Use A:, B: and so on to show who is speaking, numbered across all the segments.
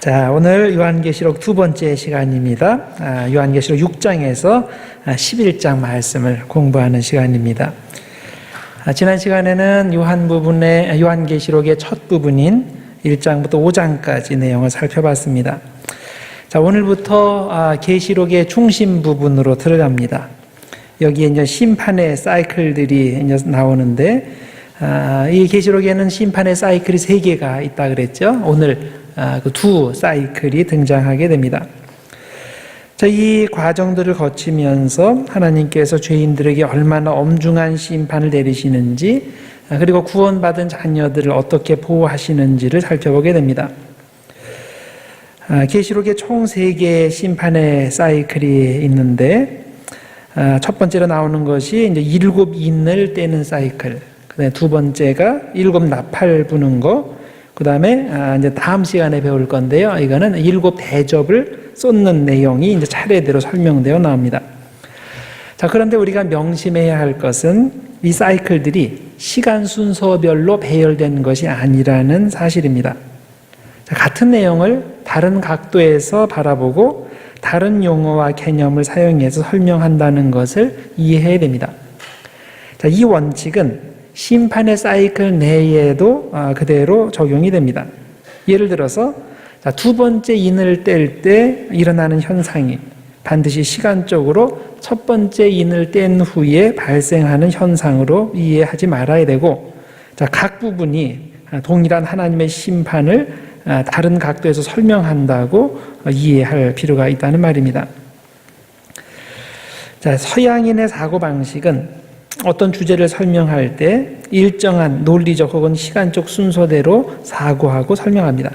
A: 자, 오늘 요한계시록 두 번째 시간입니다. 요한계시록 6장에서 11장 말씀을 공부하는 시간입니다. 지난 시간에는 요한계시록의 첫 부분인 1장부터 5장까지 내용을 살펴봤습니다. 자, 오늘부터 계시록의 중심 부분으로 들어갑니다. 여기에 이제 심판의 사이클들이 이제 나오는데, 이 계시록에는 심판의 사이클이 3개가 있다 그랬죠. 오늘 그 두 사이클이 등장하게 됩니다. 자, 이 과정들을 거치면서 하나님께서 죄인들에게 얼마나 엄중한 심판을 내리시는지, 그리고 구원받은 자녀들을 어떻게 보호하시는지를 살펴보게 됩니다. 계시록에 총 3개의 심판의 사이클이 있는데, 첫 번째로 나오는 것이 이제 7 인을 떼는 사이클, 그다음에 두 번째가 7 나팔 부는 거, 그 다음에 이제 다음 시간에 배울 건데요. 이거는 7 대접을 쏟는 내용이 이제 차례대로 설명되어 나옵니다. 자, 그런데 우리가 명심해야 할 것은 이 사이클들이 시간 순서별로 배열된 것이 아니라는 사실입니다. 자, 같은 내용을 다른 각도에서 바라보고 다른 용어와 개념을 사용해서 설명한다는 것을 이해해야 됩니다. 자, 이 원칙은 심판의 사이클 내에도 그대로 적용이 됩니다. 예를 들어서 두 번째 인을 뗄 때 일어나는 현상이 반드시 시간적으로 첫 번째 인을 뗀 후에 발생하는 현상으로 이해하지 말아야 되고, 각 부분이 동일한 하나님의 심판을 다른 각도에서 설명한다고 이해할 필요가 있다는 말입니다. 자, 서양인의 사고방식은 어떤 주제를 설명할 때 일정한 논리적 혹은 시간적 순서대로 사고하고 설명합니다.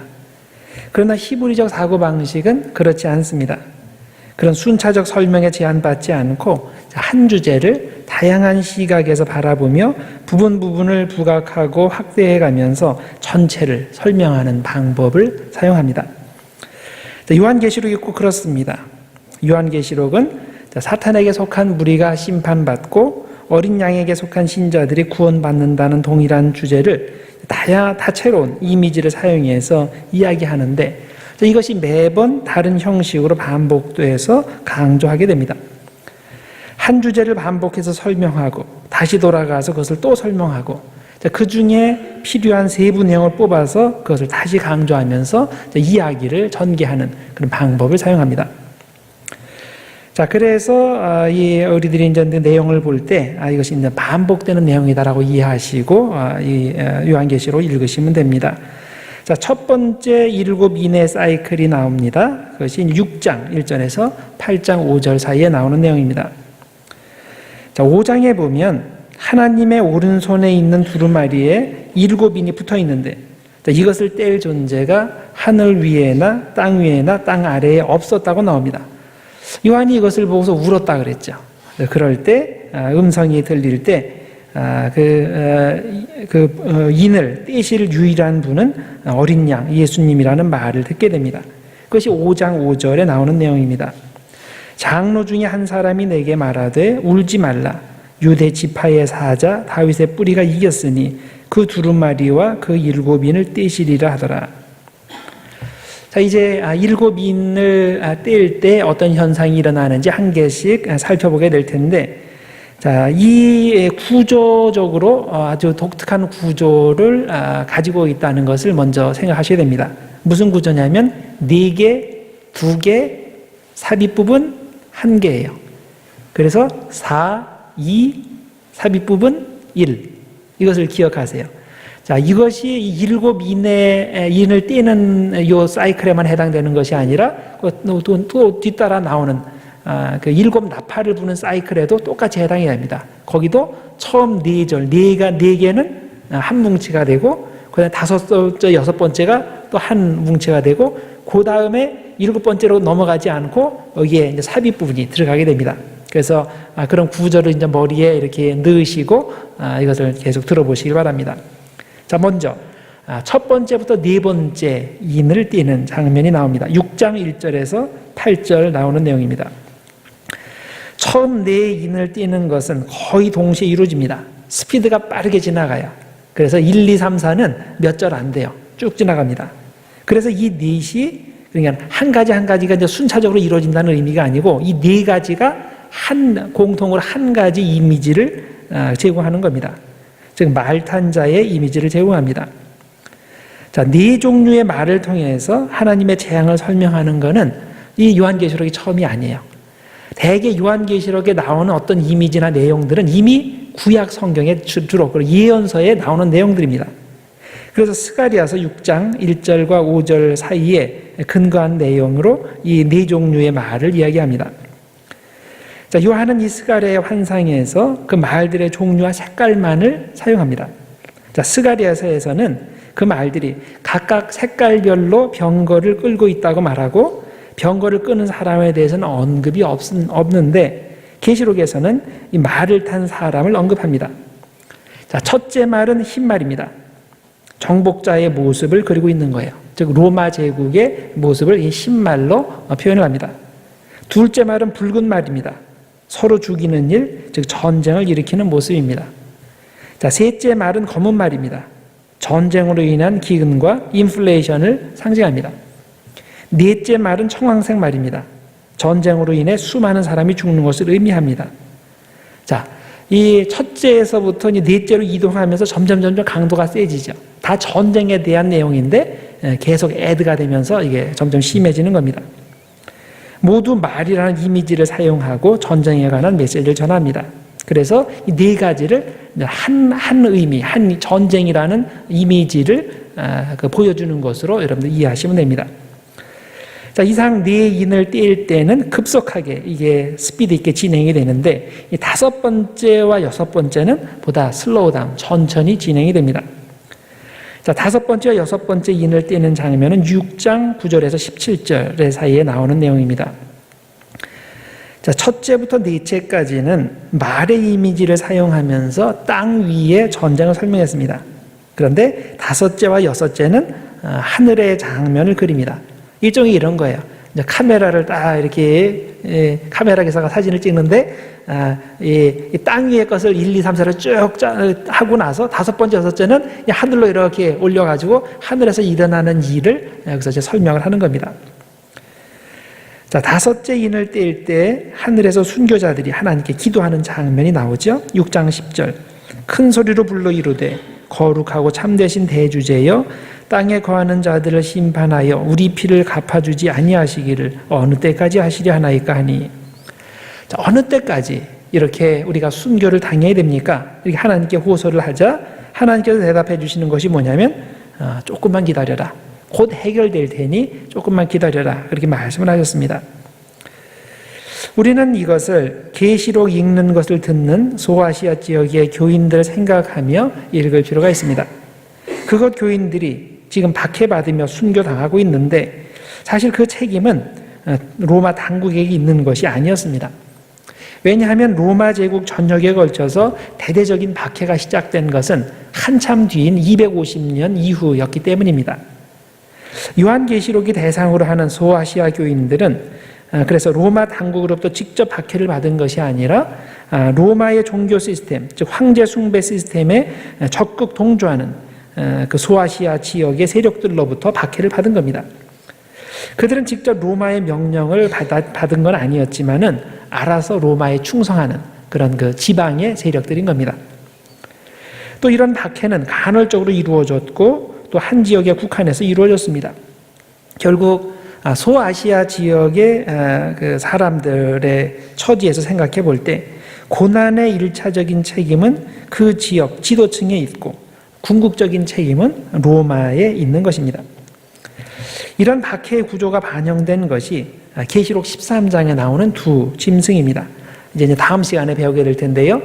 A: 그러나 히브리적 사고방식은 그렇지 않습니다. 그런 순차적 설명에 제한받지 않고 한 주제를 다양한 시각에서 바라보며 부분을 부각하고 확대해가면서 전체를 설명하는 방법을 사용합니다. 요한계시록이 꼭 그렇습니다. 요한계시록은 사탄에게 속한 무리가 심판받고 어린 양에게 속한 신자들이 구원받는다는 동일한 주제를 다채로운 이미지를 사용해서 이야기하는데, 이것이 매번 다른 형식으로 반복돼서 강조하게 됩니다. 한 주제를 반복해서 설명하고 다시 돌아가서 그것을 또 설명하고, 그 중에 필요한 세부 내용을 뽑아서 그것을 다시 강조하면서 이야기를 전개하는 그런 방법을 사용합니다. 자, 그래서 우리들이 이제 내용을 볼 때 이것이 이제 반복되는 내용이다라고 이해하시고 이 요한계시록 읽으시면 됩니다. 자, 첫 번째 7 인의 사이클이 나옵니다. 그것이 6장 1절에서 8장 5절 사이에 나오는 내용입니다. 자, 5장에 보면 하나님의 오른손에 있는 두루마리에 7 인이 붙어 있는데, 이것을 뗄 존재가 하늘 위에나 땅 위에나 땅 아래에 없었다고 나옵니다. 요한이 이것을 보고서 울었다 그랬죠. 그럴 때 음성이 들릴 때 인을 떼실 유일한 분은 어린 양 예수님이라는 말을 듣게 됩니다. 그것이 5장 5절에 나오는 내용입니다. 장로 중에 한 사람이 내게 말하되 울지 말라. 유대 지파의 사자 다윗의 뿌리가 이겼으니 그 두루마리와 그 7 인을 떼시리라 하더라. 자, 이제 7 인을 뗄 때 어떤 현상이 일어나는지 한 개씩 살펴보게 될 텐데, 자, 이 구조적으로 아주 독특한 구조를 가지고 있다는 것을 먼저 생각하셔야 됩니다. 무슨 구조냐면 4개, 2개, 삽입 부분 1개예요. 그래서 4, 2, 삽입 부분 1. 이것을 기억하세요. 자, 이것이 7 인을 떼는 요 사이클에만 해당되는 것이 아니라 또 뒤따라 나오는 그 7 나팔을 부는 사이클에도 똑같이 해당이 됩니다. 거기도 처음 4절, 4개는 한 뭉치가 되고, 그다음에 5번째, 6번째가 또 한 뭉치가 되고, 그 다음에 7번째로 넘어가지 않고 여기에 이제 삽입 부분이 들어가게 됩니다. 그래서 그런 구조를 이제 머리에 이렇게 넣으시고 이것을 계속 들어보시길 바랍니다. 자, 먼저 첫 번째부터 4번째 인을 떼는 장면이 나옵니다. 6장 1절에서 8절 나오는 내용입니다. 처음 4인을 떼는 것은 거의 동시에 이루어집니다. 스피드가 빠르게 지나가요. 그래서 1, 2, 3, 4는 몇 절 안 돼요. 쭉 지나갑니다. 그래서 이 넷이 그러니까 한 가지 한 가지가 이제 순차적으로 이루어진다는 의미가 아니고 이 네 가지가 공통으로 한 가지 이미지를 제공하는 겁니다. 즉 말탄 자의 이미지를 제공합니다. 자, 네 종류의 말을 통해서 하나님의 재앙을 설명하는 것은 이 요한계시록이 처음이 아니에요. 대개 요한계시록에 나오는 어떤 이미지나 내용들은 이미 구약 성경에 주로 예언서에 나오는 내용들입니다. 그래서 스가랴서 6장 1절과 5절 사이에 근거한 내용으로 이 네 종류의 말을 이야기합니다. 자, 요한은 이 스가랴의 환상에서 그 말들의 종류와 색깔만을 사용합니다. 자, 스가랴서에서는 그 말들이 각각 색깔별로 병거를 끌고 있다고 말하고 병거를 끄는 사람에 대해서는 언급이 없는데 계시록에서는 이 말을 탄 사람을 언급합니다. 자, 첫째 말은 흰 말입니다. 정복자의 모습을 그리고 있는 거예요. 즉 로마 제국의 모습을 이 흰 말로 표현을 합니다. 둘째 말은 붉은 말입니다. 서로 죽이는 일, 즉 전쟁을 일으키는 모습입니다. 자, 셋째 말은 검은 말입니다. 전쟁으로 인한 기근과 인플레이션을 상징합니다. 넷째 말은 청황색 말입니다. 전쟁으로 인해 수많은 사람이 죽는 것을 의미합니다. 자, 이 첫째에서부터 넷째로 이동하면서 점점 강도가 세지죠. 다 전쟁에 대한 내용인데 계속 애드가 되면서 이게 점점 심해지는 겁니다. 모두 말이라는 이미지를 사용하고 전쟁에 관한 메시지를 전합니다. 그래서 이 네 가지를 한 의미, 한 전쟁이라는 이미지를 보여주는 것으로 여러분들 이해하시면 됩니다. 자, 이상 네 인을 떼일 때는 급속하게 이게 스피드 있게 진행이 되는데 이 다섯 번째와 여섯 번째는 보다 슬로우 다운, 천천히 진행이 됩니다. 자, 다섯 번째와 여섯 번째 인을 떼는 장면은 6장 9절에서 17절 사이에 나오는 내용입니다. 자, 첫째부터 넷째까지는 말의 이미지를 사용하면서 땅 위의 전쟁을 설명했습니다. 그런데 다섯째와 여섯째는 하늘의 장면을 그립니다. 일종의 이런 거예요. 이제 카메라를 딱 이렇게 카메라 기사가 사진을 찍는데 이 땅 위의 것을 1, 2, 3, 4를 쭉 하고 나서 다섯 번째, 여섯째는 하늘로 이렇게 올려가지고 하늘에서 일어나는 일을 여기서 이제 설명을 하는 겁니다. 자, 다섯째 인을 뗄 때 하늘에서 순교자들이 하나님께 기도하는 장면이 나오죠. 6장 10절. 큰 소리로 불러 이르되 거룩하고 참되신 대주제여 땅에 거하는 자들을 심판하여 우리 피를 갚아주지 아니하시기를 어느 때까지 하시려 하나이까 하니. 자, 어느 때까지 이렇게 우리가 순교를 당해야 됩니까? 이렇게 하나님께 호소를 하자 하나님께서 대답해 주시는 것이 뭐냐면 조금만 기다려라. 곧 해결될 테니 조금만 기다려라. 그렇게 말씀을 하셨습니다. 우리는 이것을 계시록 읽는 것을 듣는 소아시아 지역의 교인들을 생각하며 읽을 필요가 있습니다. 그것 교인들이 지금 박해받으며 순교당하고 있는데 사실 그 책임은 로마 당국에게 있는 것이 아니었습니다. 왜냐하면 로마 제국 전역에 걸쳐서 대대적인 박해가 시작된 것은 한참 뒤인 250년 이후였기 때문입니다. 요한계시록이 대상으로 하는 소아시아 교인들은 그래서 로마 당국으로부터 직접 박해를 받은 것이 아니라 로마의 종교 시스템, 즉 황제 숭배 시스템에 적극 동조하는 그 소아시아 지역의 세력들로부터 박해를 받은 겁니다. 그들은 직접 로마의 명령을 받은 건 아니었지만은 알아서 로마에 충성하는 그런 그 지방의 세력들인 겁니다. 또 이런 박해는 간헐적으로 이루어졌고 또 한 지역에 국한해서 이루어졌습니다. 결국 소아시아 지역의 그 사람들의 처지에서 생각해 볼 때 고난의 1차적인 책임은 그 지역 지도층에 있고 궁극적인 책임은 로마에 있는 것입니다. 이런 박해의 구조가 반영된 것이 계시록 13장에 나오는 두 짐승입니다. 이제 다음 시간에 배우게 될 텐데요.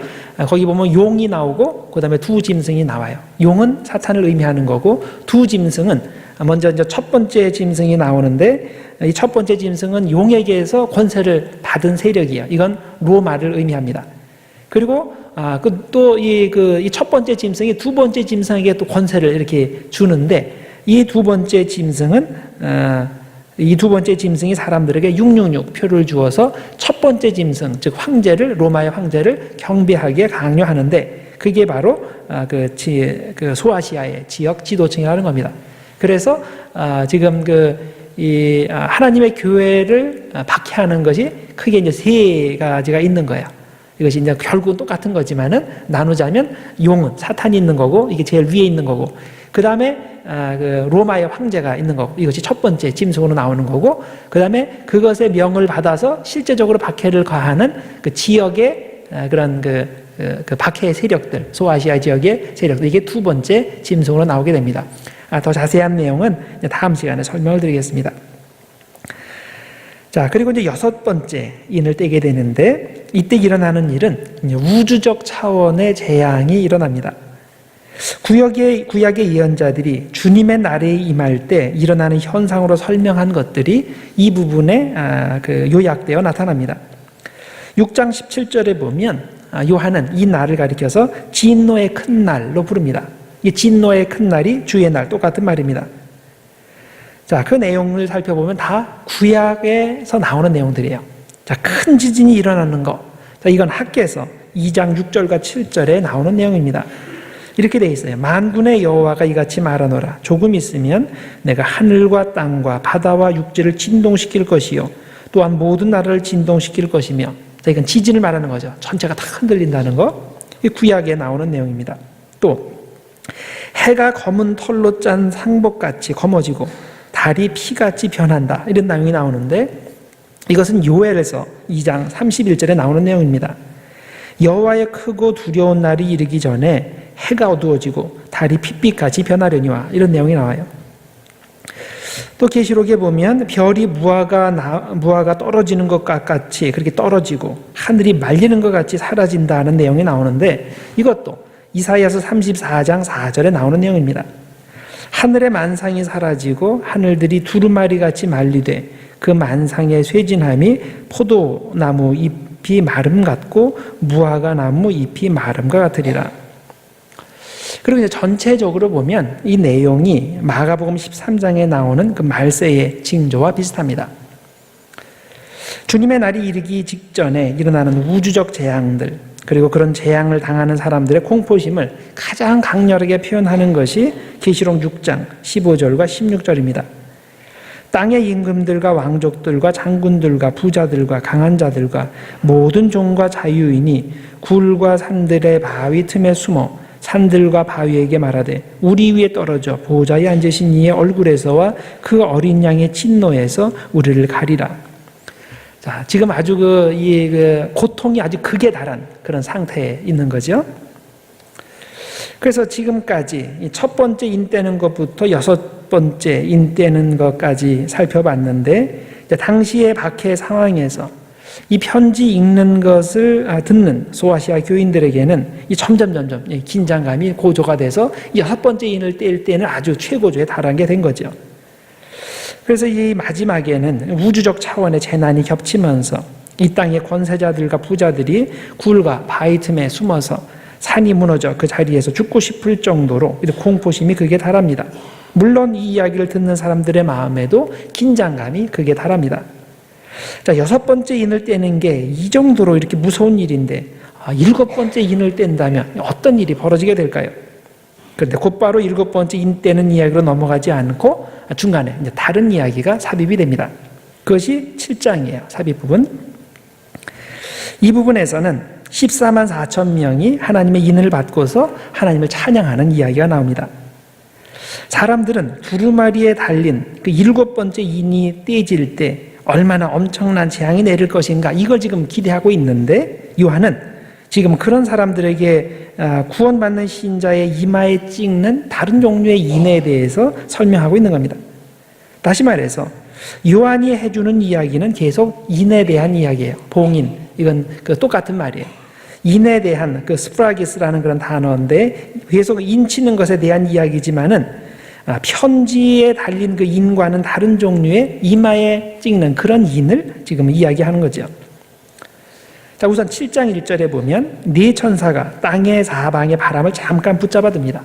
A: 거기 보면 용이 나오고 그다음에 두 짐승이 나와요. 용은 사탄을 의미하는 거고 두 짐승은 먼저 이제 첫 번째 짐승이 나오는데 이 첫 번째 짐승은 용에게서 권세를 받은 세력이에요. 이건 로마를 의미합니다. 그리고 또 이 첫 번째 짐승이 두 번째 짐승에게 또 권세를 이렇게 주는데 이 두 번째 짐승이 사람들에게 666 표를 주어서 첫 번째 짐승, 즉 로마의 황제를 경배하게 강요하는데 그게 바로 그 소아시아의 지역 지도층이라는 겁니다. 그래서 지금 하나님의 교회를 박해하는 것이 크게 이제 세 가지가 있는 거예요. 이것이 이제 결국은 똑같은 거지만은 나누자면 용은 사탄이 있는 거고, 이게 제일 위에 있는 거고, 그 다음에 로마의 황제가 있는 거고, 이것이 첫 번째 짐승으로 나오는 거고, 그 다음에 그것의 명을 받아서 실제적으로 박해를 가하는 그 지역의 그런 그 박해의 세력들, 소아시아 지역의 세력들, 이게 두 번째 짐승으로 나오게 됩니다. 더 자세한 내용은 다음 시간에 설명을 드리겠습니다. 자, 그리고 이제 여섯 번째 인을 떼게 되는데, 이때 일어나는 일은 우주적 차원의 재앙이 일어납니다. 구약의 예언자들이 주님의 날에 임할 때 일어나는 현상으로 설명한 것들이 이 부분에 요약되어 나타납니다. 6장 17절에 보면 요한은 이 날을 가리켜서 진노의 큰 날로 부릅니다. 이 진노의 큰 날이 주의 날, 똑같은 말입니다. 자, 그 내용을 살펴보면 다 구약에서 나오는 내용들이에요. 자, 큰 지진이 일어나는 거. 자, 이건 학개서 2장 6절과 7절에 나오는 내용입니다. 이렇게 돼 있어요. 만군의 여호와가 이같이 말하노라. 조금 있으면 내가 하늘과 땅과 바다와 육지를 진동시킬 것이요, 또한 모든 나라를 진동시킬 것이며. 자, 이건 지진을 말하는 거죠. 전체가 다 흔들린다는 거. 이 구약에 나오는 내용입니다. 또 해가 검은 털로 짠 상복같이 검어지고 달이 피같이 변한다, 이런 내용이 나오는데, 이것은 요엘에서 2장 31절에 나오는 내용입니다. 여호와의 크고 두려운 날이 이르기 전에 해가 어두워지고 달이 핏빛같이 변하려니와, 이런 내용이 나와요. 또 계시록에 보면 별이 무화과 떨어지는 것과 같이 그렇게 떨어지고 하늘이 말리는 것 같이 사라진다는 내용이 나오는데, 이것도 이사야서 34장 4절에 나오는 내용입니다. 하늘의 만상이 사라지고 하늘들이 두루마리같이 말리되 그 만상의 쇠진함이 포도나무 잎이 마름 같고 무화과 나무 잎이 마름과 같으리라. 그리고 이제 전체적으로 보면 이 내용이 마가복음 13장에 나오는 그 말세의 징조와 비슷합니다. 주님의 날이 이르기 직전에 일어나는 우주적 재앙들, 그리고 그런 재앙을 당하는 사람들의 공포심을 가장 강렬하게 표현하는 것이 계시록 6장 15절과 16절입니다. 땅의 임금들과 왕족들과 장군들과 부자들과 강한 자들과 모든 종과 자유인이 굴과 산들의 바위 틈에 숨어 산들과 바위에게 말하되 우리 위에 떨어져 보좌에 앉으신 이의 얼굴에서와 그 어린 양의 진노에서 우리를 가리라. 자, 지금 아주 고통이 아주 극에 달한 그런 상태에 있는 거죠. 그래서 지금까지 첫 번째 인 떼는 것부터 여섯 번째 인 떼는 것까지 살펴봤는데, 당시의 박해 상황에서 이 편지 읽는 것을 듣는 소아시아 교인들에게는 이 점점 긴장감이 고조가 돼서 여섯 번째 인을 뗄 때는 아주 최고조에 달하게 된 거죠. 그래서 이 마지막에는 우주적 차원의 재난이 겹치면서 이 땅의 권세자들과 부자들이 굴과 바위 틈에 숨어서 산이 무너져 그 자리에서 죽고 싶을 정도로 공포심이 극에 달합니다. 물론 이 이야기를 듣는 사람들의 마음에도 긴장감이 극에 달합니다. 자, 여섯 번째 인을 떼는 게 이 정도로 이렇게 무서운 일인데, 일곱 번째 인을 뗀다면 어떤 일이 벌어지게 될까요? 그런데 곧바로 일곱 번째 인 떼는 이야기로 넘어가지 않고 중간에 이제 다른 이야기가 삽입이 됩니다. 그것이 7장이에요. 삽입 부분. 이 부분에서는 14만 4천 명이 하나님의 인을 받고서 하나님을 찬양하는 이야기가 나옵니다. 사람들은 두루마리에 달린 그 일곱 번째 인이 떼질 때 얼마나 엄청난 재앙이 내릴 것인가, 이걸 지금 기대하고 있는데, 요한은 지금 그런 사람들에게 구원받는 신자의 이마에 찍는 다른 종류의 인에 대해서 설명하고 있는 겁니다. 다시 말해서 요한이 해주는 이야기는 계속 인에 대한 이야기예요. 봉인, 이건 똑같은 말이에요. 인에 대한 스프라기스라는 그런 단어인데 계속 인치는 것에 대한 이야기지만은 편지에 달린 그 인과는 다른 종류의 이마에 찍는 그런 인을 지금 이야기하는 거죠. 자, 우선 7장 1절에 보면 네 천사가 땅의 사방의 바람을 잠깐 붙잡아둡니다.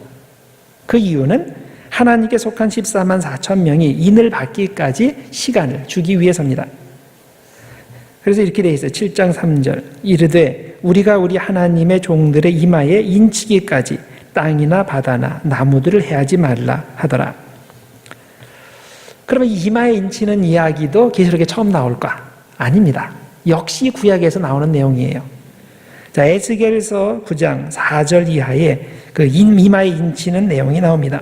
A: 그 이유는 하나님께 속한 14만 4천 명이 인을 받기까지 시간을 주기 위해서입니다. 그래서 이렇게 되어 있어요. 7장 3절 이르되 우리가 우리 하나님의 종들의 이마에 인치기까지 땅이나 바다나 나무들을 해하지 말라 하더라. 그러면 이마에 인치는 이야기도 계시록에 처음 나올까? 아닙니다. 역시 구약에서 나오는 내용이에요. 자, 에스겔서 9장 4절 이하에 그 이마에 인치는 내용이 나옵니다.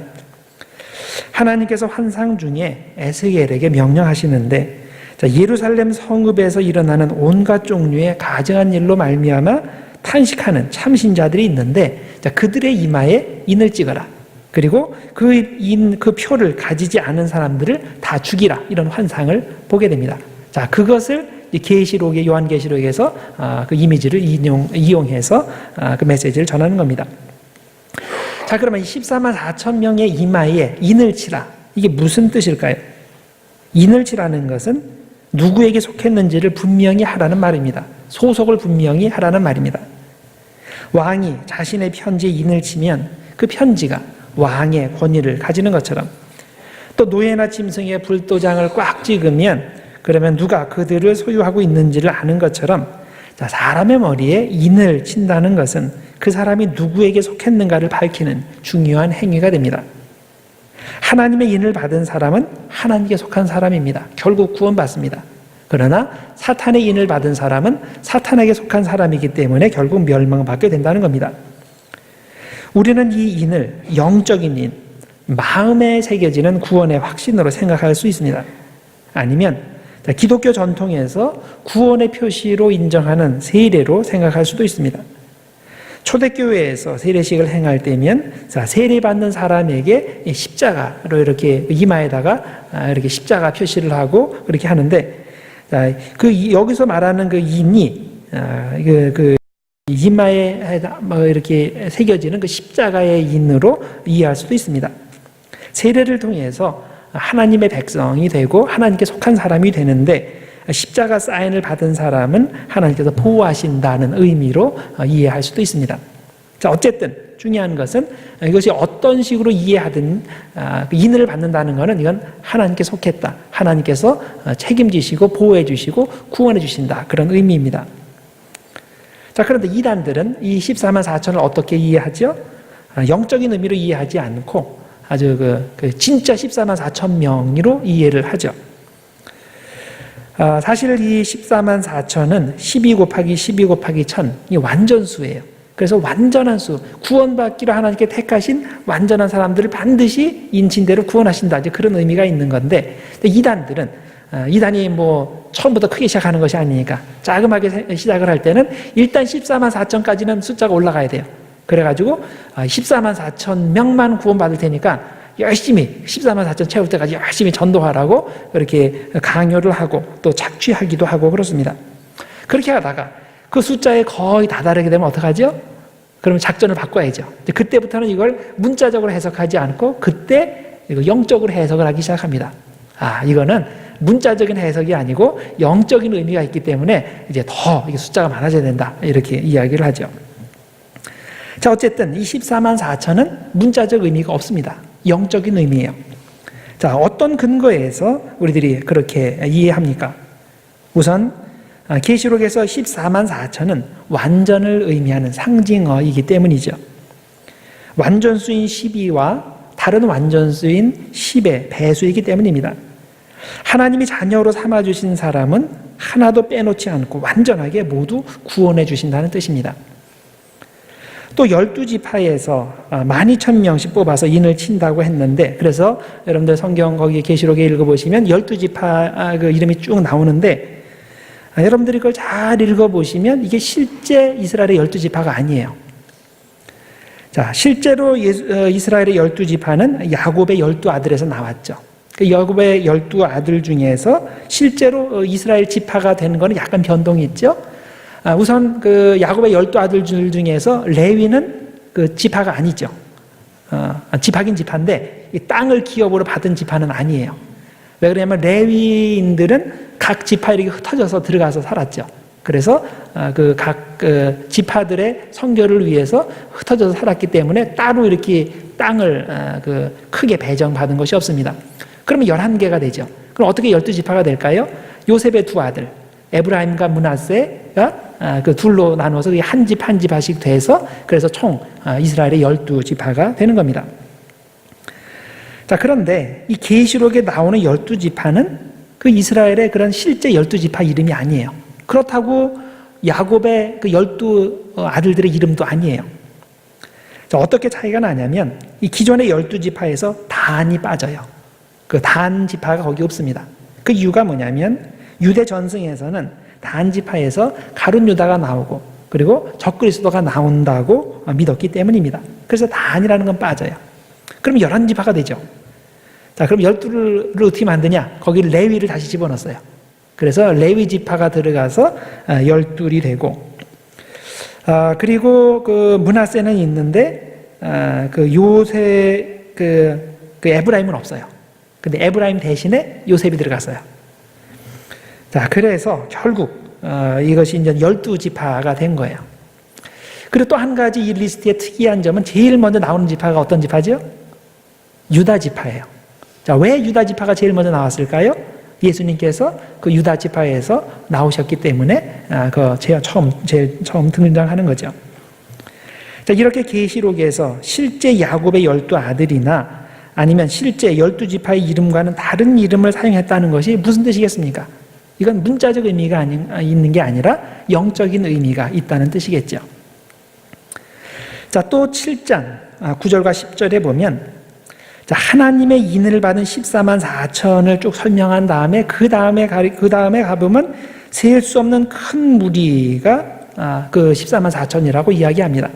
A: 하나님께서 환상 중에 에스겔에게 명령하시는데, 자, 예루살렘 성읍에서 일어나는 온갖 종류의 가증한 일로 말미암아 탄식하는 참신자들이 있는데, 자, 그들의 이마에 인을 찍어라. 그리고 그 표를 가지지 않은 사람들을 다 죽이라. 이런 환상을 보게 됩니다. 자, 그것을 계시록의 요한계시록에서 그 이미지를 이용해서 그 메시지를 전하는 겁니다. 자, 그러면 14만 4천 명의 이마에 인을 치라. 이게 무슨 뜻일까요? 인을 치라는 것은 누구에게 속했는지를 분명히 하라는 말입니다. 소속을 분명히 하라는 말입니다. 왕이 자신의 편지에 인을 치면 그 편지가 왕의 권위를 가지는 것처럼, 또 노예나 짐승의 불도장을 꽉 찍으면 그러면 누가 그들을 소유하고 있는지를 아는 것처럼, 자, 사람의 머리에 인을 친다는 것은 그 사람이 누구에게 속했는가를 밝히는 중요한 행위가 됩니다. 하나님의 인을 받은 사람은 하나님께 속한 사람입니다. 결국 구원받습니다. 그러나 사탄의 인을 받은 사람은 사탄에게 속한 사람이기 때문에 결국 멸망받게 된다는 겁니다. 우리는 이 인을 영적인 인, 마음에 새겨지는 구원의 확신으로 생각할 수 있습니다. 아니면 기독교 전통에서 구원의 표시로 인정하는 세례로 생각할 수도 있습니다. 초대교회에서 세례식을 행할 때면, 자, 세례받는 사람에게 십자가로 이렇게 이마에다가 이렇게 십자가 표시를 하고 그렇게 하는데, 자, 여기서 말하는 그 인이 이마에 이렇게 새겨지는 그 십자가의 인으로 이해할 수도 있습니다. 세례를 통해서 하나님의 백성이 되고 하나님께 속한 사람이 되는데, 십자가 사인을 받은 사람은 하나님께서 보호하신다는 의미로 이해할 수도 있습니다. 자, 어쨌든 중요한 것은 이것이 어떤 식으로 이해하든 인을 받는다는 것은 이건 하나님께 속했다. 하나님께서 책임지시고 보호해 주시고 구원해 주신다. 그런 의미입니다. 자, 그런데 이단들은 이 14만 4천을 어떻게 이해하죠? 영적인 의미로 이해하지 않고 아주 진짜 14만 4천 명으로 이해를 하죠. 사실 이 14만 4천은 12 곱하기 12 곱하기 1000, 이 완전수예요. 그래서 완전한 수, 구원받기로 하나님께 택하신 완전한 사람들을 반드시 인친대로 구원하신다. 이제 그런 의미가 있는 건데, 이단들은 이단이 처음부터 크게 시작하는 것이 아니니까 자그마하게 시작을 할 때는 일단 14만 4천까지는 숫자가 올라가야 돼요. 그래가지고 14만 4천 명만 구원받을 테니까 열심히 14만 4천 채울 때까지 열심히 전도하라고 그렇게 강요를 하고 또 착취하기도 하고 그렇습니다. 그렇게 하다가 그 숫자에 거의 다다르게 되면 어떡하죠? 그러면 작전을 바꿔야죠. 그때부터는 이걸 문자적으로 해석하지 않고 그때 영적으로 해석을 하기 시작합니다. 이거는 문자적인 해석이 아니고 영적인 의미가 있기 때문에 이제 더 숫자가 많아져야 된다. 이렇게 이야기를 하죠. 자, 어쨌든 이 14만 4천은 문자적 의미가 없습니다. 영적인 의미예요. 자, 어떤 근거에서 우리들이 그렇게 이해합니까? 우선 계시록에서 14만 4천은 완전을 의미하는 상징어이기 때문이죠. 완전수인 12와 다른 완전수인 10의 배수이기 때문입니다. 하나님이 자녀로 삼아주신 사람은 하나도 빼놓지 않고 완전하게 모두 구원해 주신다는 뜻입니다. 또 12지파에서 12,000명씩 뽑아서 인을 친다고 했는데, 그래서 여러분들 성경 거기 계시록에 읽어보시면 12지파 그 이름이 쭉 나오는데, 여러분들이 그걸 잘 읽어보시면 이게 실제 이스라엘의 12지파가 아니에요. 자, 실제로 이스라엘의 12지파는 야곱의 12아들에서 나왔죠. 그 야곱의 12아들 중에서 실제로 이스라엘 지파가 된 거는 약간 변동이 있죠. 우선 그 야곱의 12아들 중에서 레위는 그 지파가 아니죠. 지파긴 지파인데 이 땅을 기업으로 받은 지파는 아니에요. 왜 그러냐면 레위인들은 각 지파 이렇게 흩어져서 들어가서 살았죠. 그래서 각 지파들의 성결을 위해서 흩어져서 살았기 때문에 따로 이렇게 땅을 크게 배정받은 것이 없습니다. 그러면 11개가 되죠. 그럼 어떻게 12지파가 될까요? 요셉의 두 아들 에브라임과 므낫세가 그 둘로 나누어서 한 집 한 집씩 돼서 그래서 총 이스라엘의 12지파가 되는 겁니다. 자, 그런데 이 계시록에 나오는 12지파는 그 이스라엘의 그런 실제 12지파 이름이 아니에요. 그렇다고 야곱의 그 12 아들들의 이름도 아니에요. 자, 어떻게 차이가 나냐면 이 기존의 12지파에서 단이 빠져요. 그 단 지파가 거기 없습니다. 그 이유가 뭐냐면 유대 전승에서는 단 지파에서 가룟 유다가 나오고 그리고 적그리스도가 나온다고 믿었기 때문입니다. 그래서 단이라는 건 빠져요. 그럼 11지파가 되죠. 자, 그럼 12를 어떻게 만드냐? 거기 레위를 다시 집어넣었어요. 그래서 레위 지파가 들어가서 12이 되고, 그리고 그 므낫세는 있는데 그 요새 그 에브라임은 없어요. 근데 에브라임 대신에 요셉이 들어갔어요. 자, 그래서 결국 이것이 이제 12지파가 된 거예요. 그리고 또 한 가지 이 리스트의 특이한 점은 제일 먼저 나오는 지파가 어떤 지파죠? 유다 지파예요. 자, 왜 유다 지파가 제일 먼저 나왔을까요? 예수님께서 그 유다 지파에서 나오셨기 때문에 제일 처음 등장하는 거죠. 자, 이렇게 계시록에서 실제 야곱의 12 아들이나 아니면 실제 12지파의 이름과는 다른 이름을 사용했다는 것이 무슨 뜻이겠습니까? 이건 문자적 의미가 있는 게 아니라 영적인 의미가 있다는 뜻이겠죠. 자, 또 7장 9절과 10절에 보면 자, 하나님의 인을 받은 14만 4천을 쭉 설명한 다음에 그 다음에 가보면 셀 수 없는 큰 무리가 그 14만 4천이라고 이야기합니다.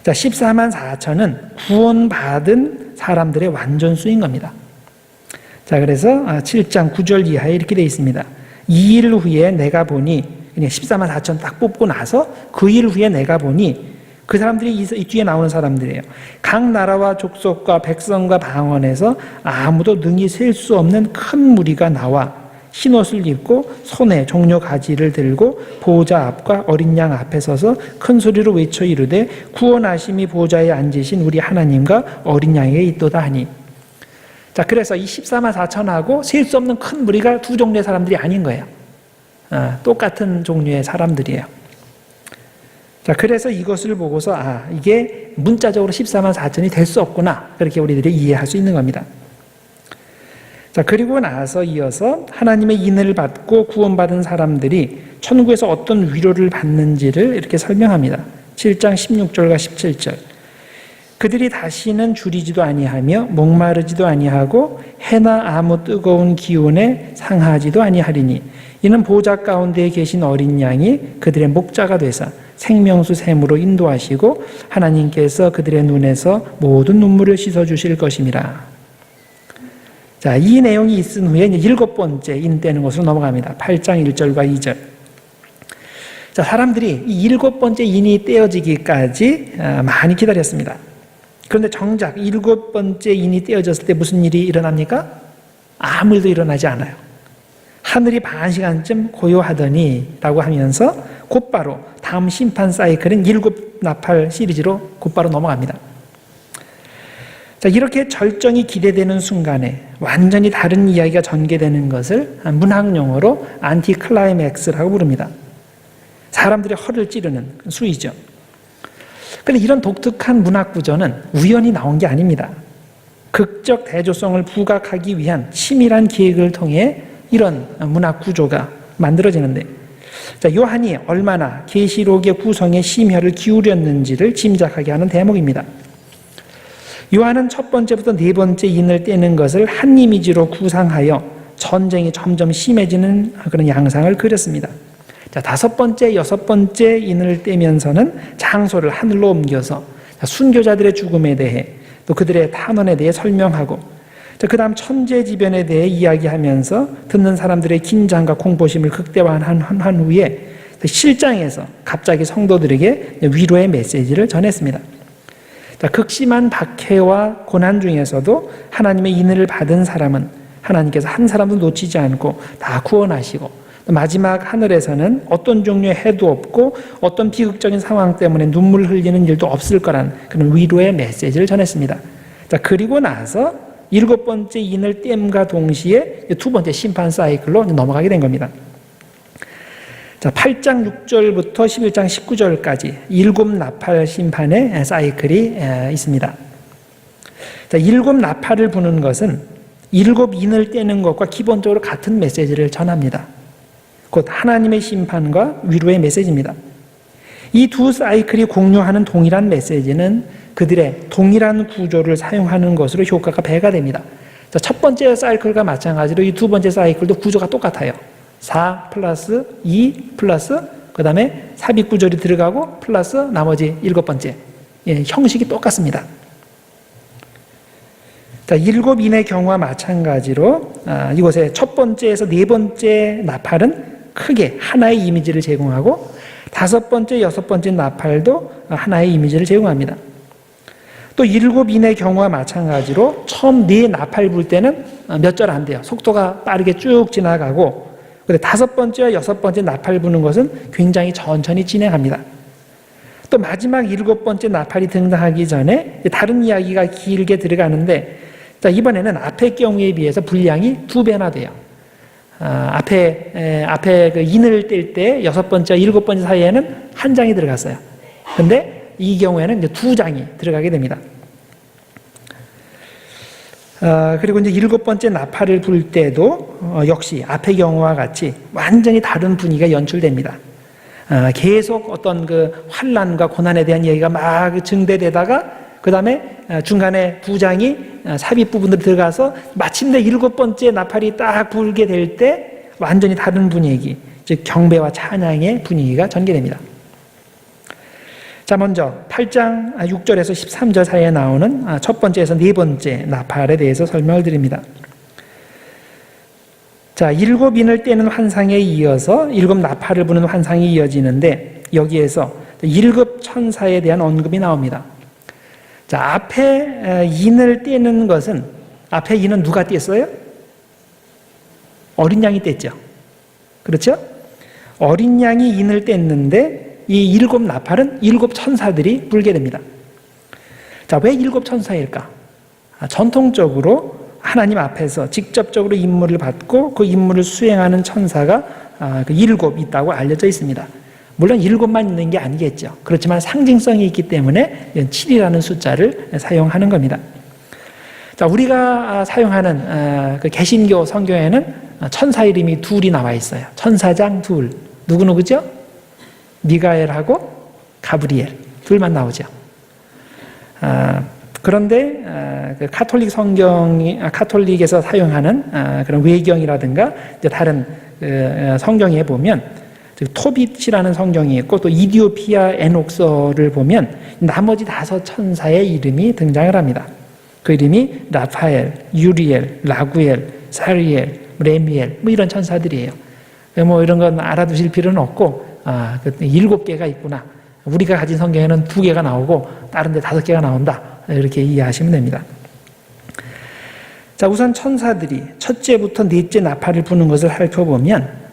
A: 자, 14만 4천은 구원받은 사람들의 완전수인 겁니다. 자, 그래서 7장 9절 이하에 이렇게 되어 있습니다. 2일 후에 내가 보니, 그냥 14만 4천 딱 뽑고 나서 그 일 후에 내가 보니 그 사람들이 이 뒤에 나오는 사람들이에요. 각 나라와 족속과 백성과 방언에서 아무도 능히 셀 수 없는 큰 무리가 나와 흰옷을 입고 손에 종려 가지를 들고 보호자 앞과 어린 양 앞에 서서 큰 소리로 외쳐 이르되 구원하심이 보호자에 앉으신 우리 하나님과 어린 양에게 있도다 하니. 자, 그래서 이 14만 4천하고 셀 수 없는 큰 무리가 두 종류의 사람들이 아닌 거예요. 똑같은 종류의 사람들이에요. 자, 그래서 이것을 보고서 이게 문자적으로 14만 4천이 될 수 없구나, 그렇게 우리들이 이해할 수 있는 겁니다. 자, 그리고 나서 이어서 하나님의 인을 받고 구원받은 사람들이 천국에서 어떤 위로를 받는지를 이렇게 설명합니다. 7장 16절과 17절. 그들이 다시는 줄이지도 아니하며 목마르지도 아니하고 해나 아무 뜨거운 기운에 상하지도 아니하리니 이는 보좌 가운데 계신 어린 양이 그들의 목자가 되사 생명수 샘으로 인도하시고 하나님께서 그들의 눈에서 모든 눈물을 씻어주실 것임이라. 자, 이 내용이 있은 후에 이제 7번째 인 떼는 것으로 넘어갑니다. 8장 1절과 2절. 자, 사람들이 이 7번째 인이 떼어지기까지 많이 기다렸습니다. 그런데 정작 7번째 인이 떼어졌을 때 무슨 일이 일어납니까? 아무 일도 일어나지 않아요. 하늘이 반 시간쯤 고요하더니 라고 하면서 곧바로 다음 심판 사이클인 7나팔 시리즈로 곧바로 넘어갑니다. 자, 이렇게 절정이 기대되는 순간에 완전히 다른 이야기가 전개되는 것을 문학용어로 안티클라이맥스라고 부릅니다. 사람들의 허를 찌르는 수이죠. 그런데 이런 독특한 문학 구조는 우연히 나온 게 아닙니다. 극적 대조성을 부각하기 위한 치밀한 기획을 통해 이런 문학 구조가 만들어지는데, 자, 요한이 얼마나 계시록의 구성에 심혈을 기울였는지를 짐작하게 하는 대목입니다. 요한은 첫 번째부터 네 번째 인을 떼는 것을 한 이미지로 구상하여 전쟁이 점점 심해지는 그런 양상을 그렸습니다. 자, 다섯 번째, 여섯 번째 인을 떼면서는 장소를 하늘로 옮겨서 순교자들의 죽음에 대해 또 그들의 탄원에 대해 설명하고, 그 다음 천재지변에 대해 이야기하면서 듣는 사람들의 긴장과 공포심을 극대화한 후에 7장에서 갑자기 성도들에게 위로의 메시지를 전했습니다. 자, 극심한 박해와 고난 중에서도 하나님의 인을 받은 사람은 하나님께서 한 사람도 놓치지 않고 다 구원하시고, 마지막 하늘에서는 어떤 종류의 해도 없고 어떤 비극적인 상황 때문에 눈물 흘리는 일도 없을 거란 그런 위로의 메시지를 전했습니다. 자, 그리고 나서 7번째 인을 땜과 동시에 두 번째 심판 사이클로 넘어가게 된 겁니다. 자, 8장 6절부터 11장 19절까지 7나팔 심판의 사이클이 있습니다. 자, 일곱 나팔을 부는 것은 일곱 인을 떼는 것과 기본적으로 같은 메시지를 전합니다. 곧 하나님의 심판과 위로의 메시지입니다. 이 두 사이클이 공유하는 동일한 메시지는 그들의 동일한 구조를 사용하는 것으로 효과가 배가 됩니다. 자, 첫 번째 사이클과 마찬가지로 이 두 번째 사이클도 구조가 똑같아요. 4 플러스 2 플러스 그 다음에 삽입 구절이 들어가고 플러스 나머지 일곱 번째. 형식이 똑같습니다. 자, 일곱 인의 경우와 마찬가지로 이곳에 첫 번째에서 네 번째 나팔은 크게 하나의 이미지를 제공하고 다섯 번째, 여섯 번째 나팔도 하나의 이미지를 제공합니다. 또 일곱 인의 경우와 마찬가지로 처음 네 나팔 불 때는 몇 절 안 돼요. 속도가 빠르게 쭉 지나가고, 근데 다섯 번째와 여섯 번째 나팔 부는 것은 굉장히 천천히 진행합니다. 또 마지막 일곱 번째 나팔이 등장하기 전에 다른 이야기가 길게 들어가는데, 자, 이번에는 앞의 경우에 비해서 분량이 2배나 돼요. 앞에 그 인을 뗄 때 여섯 번째와 일곱 번째 사이에는 한 장이 들어갔어요. 근데 이 경우에는 이제 2장이 들어가게 됩니다. 그리고 이제 일곱 번째 나팔을 불 때도 역시 앞의 경우와 같이 완전히 다른 분위기가 연출됩니다. 계속 어떤 그 환난과 고난에 대한 얘기가 막 증대되다가 그 다음에 중간에 2장이 삽입 부분으로 들어가서 마침내 일곱 번째 나팔이 딱 불게 될 때 완전히 다른 분위기, 즉 경배와 찬양의 분위기가 전개됩니다. 자, 먼저 8장 6절에서 13절 사이에 나오는 첫 번째에서 네 번째 나팔에 대해서 설명을 드립니다. 자, 일곱 인을 떼는 환상에 이어서 일곱 나팔을 부는 환상이 이어지는데 여기에서 일곱 천사에 대한 언급이 나옵니다. 자, 앞에 인을 떼는 것은, 앞에 인은 누가 뗐어요? 어린 양이 뗐죠. 그렇죠? 어린 양이 인을 뗐는데 이 일곱 나팔은 일곱 천사들이 불게 됩니다. 자, 왜 일곱 천사일까? 전통적으로 하나님 앞에서 직접적으로 임무를 받고 그 임무를 수행하는 천사가 일곱 있다고 알려져 있습니다. 물론 일곱만 있는 게 아니겠죠. 그렇지만 상징성이 있기 때문에 7이라는 숫자를 사용하는 겁니다. 자, 우리가 사용하는 그 개신교 성경에는 천사 이름이 둘이 나와 있어요. 천사장 둘. 누구누구죠? 미가엘하고 가브리엘. 둘만 나오죠. 그런데 그 카톨릭 카톨릭에서 사용하는 그런 외경이라든가 다른 성경에 보면 토빗이라는 성경이 있고 또 이디오피아 에녹서를 보면 나머지 5 천사의 이름이 등장을 합니다. 그 이름이 라파엘, 유리엘, 라구엘, 사리엘, 레미엘 뭐 이런 천사들이에요. 뭐 이런 건 알아두실 필요는 없고 7개가 있구나. 우리가 가진 성경에는 2개가 나오고 다른 데 5개가 나온다. 이렇게 이해하시면 됩니다. 자, 우선 천사들이 첫째부터 넷째 나팔을 부는 것을 살펴보면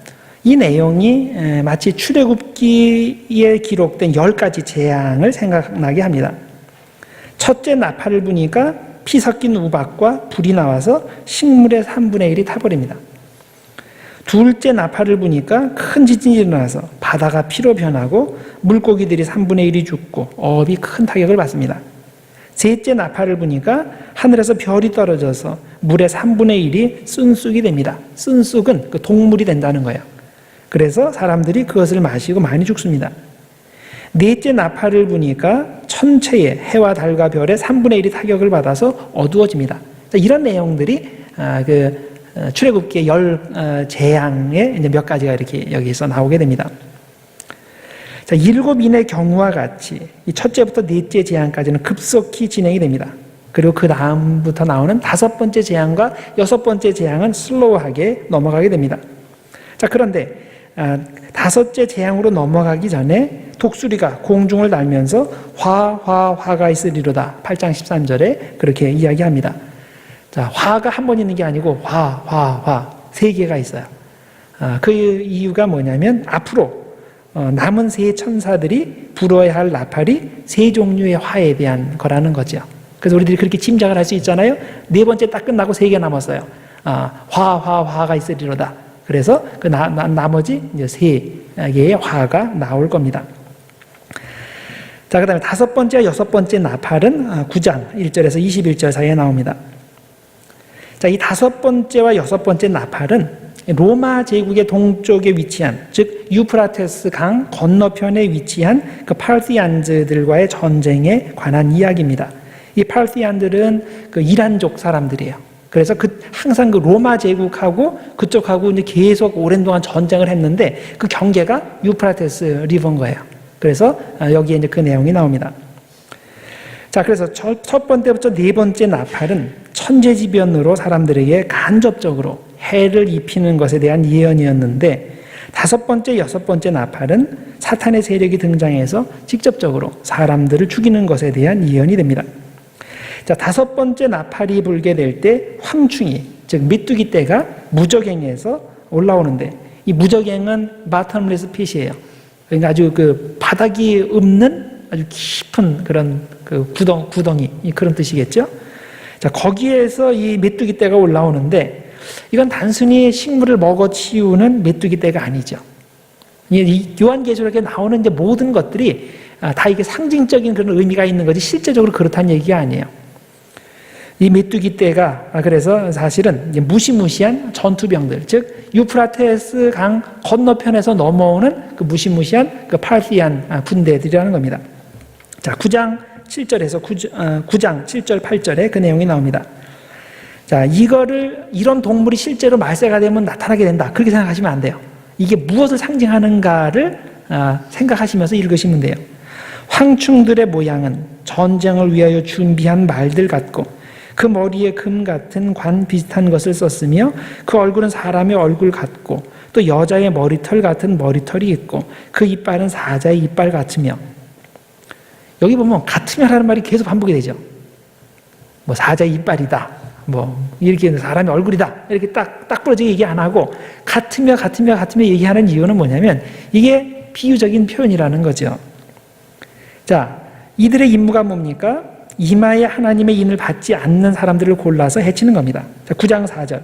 A: 이 내용이 마치 출애굽기에 기록된 10가지 재앙을 생각나게 합니다. 첫째 나팔을 부니까 피 섞인 우박과 불이 나와서 식물의 3분의 1이 타버립니다. 둘째 나팔을 부니까 큰 지진이 일어나서 바다가 피로 변하고 물고기들이 3분의 1이 죽고 어업이 큰 타격을 받습니다. 셋째 나팔을 부니까 하늘에서 별이 떨어져서 물의 3분의 1이 쓴쑥이 됩니다. 쓴쑥은 그 동물이 된다는 거예요. 그래서 사람들이 그것을 마시고 많이 죽습니다. 넷째 나팔을 부니까 천체의 해와 달과 별의 3분의 1이 타격을 받아서 어두워집니다. 이런 내용들이 출애굽기의 10 재앙의 이제 몇 가지가 이렇게 여기서 나오게 됩니다. 자, 7인의 경우와 같이 이 첫째부터 넷째 재앙까지는 급속히 진행이 됩니다. 그리고 그 다음부터 나오는 5번째 재앙과 6번째 재앙은 슬로우하게 넘어가게 됩니다. 자, 그런데 5째 재앙으로 넘어가기 전에 독수리가 공중을 날면서 화가 있으리로다. 8장 13절에 그렇게 이야기합니다. 자, 화가 한 번 있는 게 아니고 화 3개가 있어요. 그 이유가 뭐냐면 앞으로 남은 3 천사들이 불어야 할 나팔이 3 종류의 화에 대한 거라는 거죠. 그래서 우리들이 그렇게 짐작을 할 수 있잖아요. 4번째 딱 끝나고 3개 남았어요. 화가 있으리로다. 그래서 그 나머지 이제 3개의 화가 나올 겁니다. 자, 그 다음에 다섯 번째와 여섯 번째 나팔은 9장 1절에서 21절 사이에 나옵니다. 자, 이 다섯 번째와 여섯 번째 나팔은 로마 제국의 동쪽에 위치한, 즉 유프라테스 강 건너편에 위치한 그 파르티안즈들과의 전쟁에 관한 이야기입니다. 이 파르티안들은 그 이란족 사람들이에요. 그래서 항상 그 로마 제국하고 그쪽하고 이제 계속 오랜 동안 전쟁을 했는데 그 경계가 유프라테스 리버인 거예요. 그래서 여기에 이제 그 내용이 나옵니다. 자, 그래서 첫 번째부터 네 번째 나팔은 천재지변으로 사람들에게 간접적으로 해를 입히는 것에 대한 예언이었는데, 다섯 번째, 여섯 번째 나팔은 사탄의 세력이 등장해서 직접적으로 사람들을 죽이는 것에 대한 예언이 됩니다. 자, 다섯 번째 나팔이 불게 될 때 황충이, 즉 메뚜기 떼가 무저갱에서 올라오는데, 이 무저갱은 bottomless pit이에요. 그러니까 아주 그 바닥이 없는 아주 깊은 그런 그 구덩이, 그런 뜻이겠죠. 자, 거기에서 이 메뚜기 떼가 올라오는데, 이건 단순히 식물을 먹어 치우는 메뚜기 떼가 아니죠. 이 요한계시록에 나오는 이제 모든 것들이 다 이게 상징적인 그런 의미가 있는 거지 실제적으로 그렇다는 얘기가 아니에요. 이 메뚜기 떼가 그래서 사실은 이제 무시무시한 전투병들, 즉 유프라테스 강 건너편에서 넘어오는 그 무시무시한 그 파르티안 군대들이라는 겁니다. 자, 9장 7절에서 9장 7절 8절에 그 내용이 나옵니다. 자, 이런 동물이 실제로 말세가 되면 나타나게 된다, 그렇게 생각하시면 안 돼요. 이게 무엇을 상징하는가를 생각하시면서 읽으시면 돼요. 황충들의 모양은 전쟁을 위하여 준비한 말들 같고, 그 머리에 금 같은 관 비슷한 것을 썼으며, 그 얼굴은 사람의 얼굴 같고, 또 여자의 머리털 같은 머리털이 있고, 그 이빨은 사자의 이빨 같으며. 여기 보면 같으며라는 말이 계속 반복이 되죠. 뭐 사자의 이빨이다, 뭐 이렇게 사람의 얼굴이다, 이렇게 딱 부러지게 얘기 안 하고 같으며 얘기하는 이유는 뭐냐면 이게 비유적인 표현이라는 거죠. 자, 이들의 임무가 뭡니까? 이마에 하나님의 인을 받지 않는 사람들을 골라서 해치는 겁니다. 자, 9장 4절.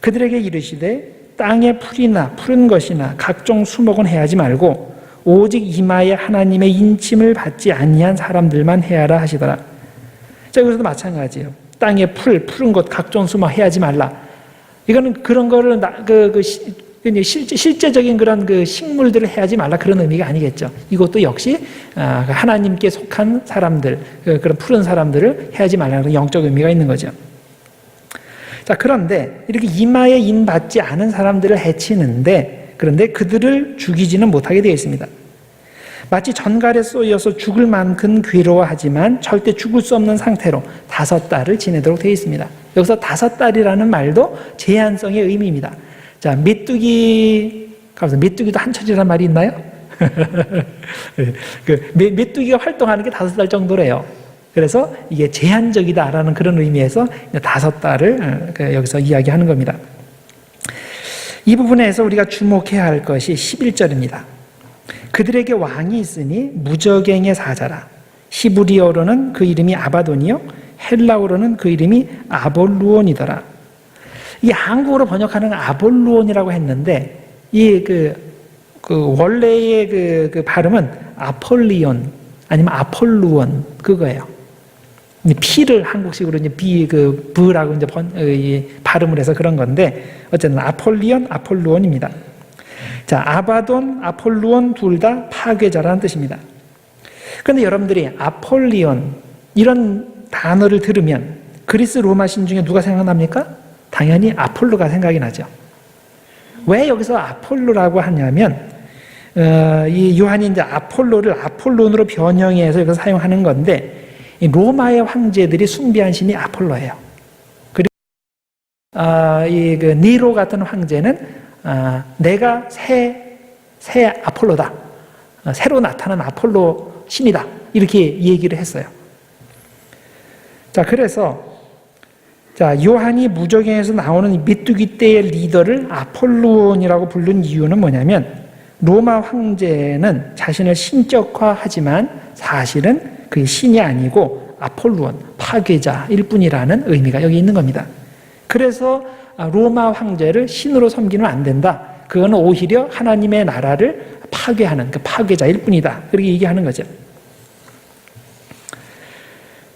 A: 그들에게 이르시되 땅의 풀이나 푸른 것이나 각종 수목은 해하지 말고 오직 이마에 하나님의 인침을 받지 아니한 사람들만 해하라 하시더라. 자, 여기서도 마찬가지예요. 땅의 푸른 것, 각종 수목 해하지 말라. 이거는 그런 거를 실제적인 그런 그 식물들을 해하지 말라, 그런 의미가 아니겠죠. 이것도 역시 하나님께 속한 사람들, 그런 푸른 사람들을 해하지 말라는 영적 의미가 있는 거죠. 자, 그런데 이렇게 이마에 인 받지 않은 사람들을 해치는데, 그런데 그들을 죽이지는 못하게 되어 있습니다. 마치 전갈에 쏘여서 죽을 만큼 괴로워하지만 절대 죽을 수 없는 상태로 5달을 지내도록 되어 있습니다. 여기서 5달이라는 말도 제한성의 의미입니다. 자, 메뚜기도 한철이라는 말이 있나요? 메뚜기가 활동하는 게 5달 정도래요. 그래서 이게 제한적이다라는 그런 의미에서 5달을 여기서 이야기하는 겁니다. 이 부분에서 우리가 주목해야 할 것이 11절입니다. 그들에게 왕이 있으니 무저갱의 사자라. 히브리어로는 그 이름이 아바돈이요, 헬라어로는 그 이름이 아볼루온이더라. 이 한국어로 번역하는 아볼루온이라고 했는데, 원래의 그 발음은 아폴리온 아니면 아폴루온, 그거예요. P를 한국식으로 이제 B라고 이제 발음을 해서 그런 건데, 어쨌든 아폴루온입니다. 자, 아바돈, 아폴루온 둘 다 파괴자라는 뜻입니다. 그런데 여러분들이 아폴리온 이런 단어를 들으면 그리스 로마 신 중에 누가 생각납니까? 당연히 아폴로가 생각이 나죠. 왜 여기서 아폴로라고 하냐면, 이 요한이 이제 아폴로를 아폴론으로 변형해서 여기서 사용하는 건데, 이 로마의 황제들이 숭배한 신이 아폴로예요. 그리고 그 니로 같은 황제는 내가 새 아폴로다, 새로 나타난 아폴로 신이다, 이렇게 얘기를 했어요. 자, 그래서 요한이 무저갱에서 나오는 메뚜기 떼의 리더를 아폴루온이라고 부른 이유는 뭐냐면, 로마 황제는 자신을 신격화하지만 사실은 그게 신이 아니고 아폴루온, 파괴자일 뿐이라는 의미가 여기 있는 겁니다. 그래서 로마 황제를 신으로 섬기면 안 된다, 그거는 오히려 하나님의 나라를 파괴하는 그 파괴자일 뿐이다, 그렇게 얘기하는 거죠.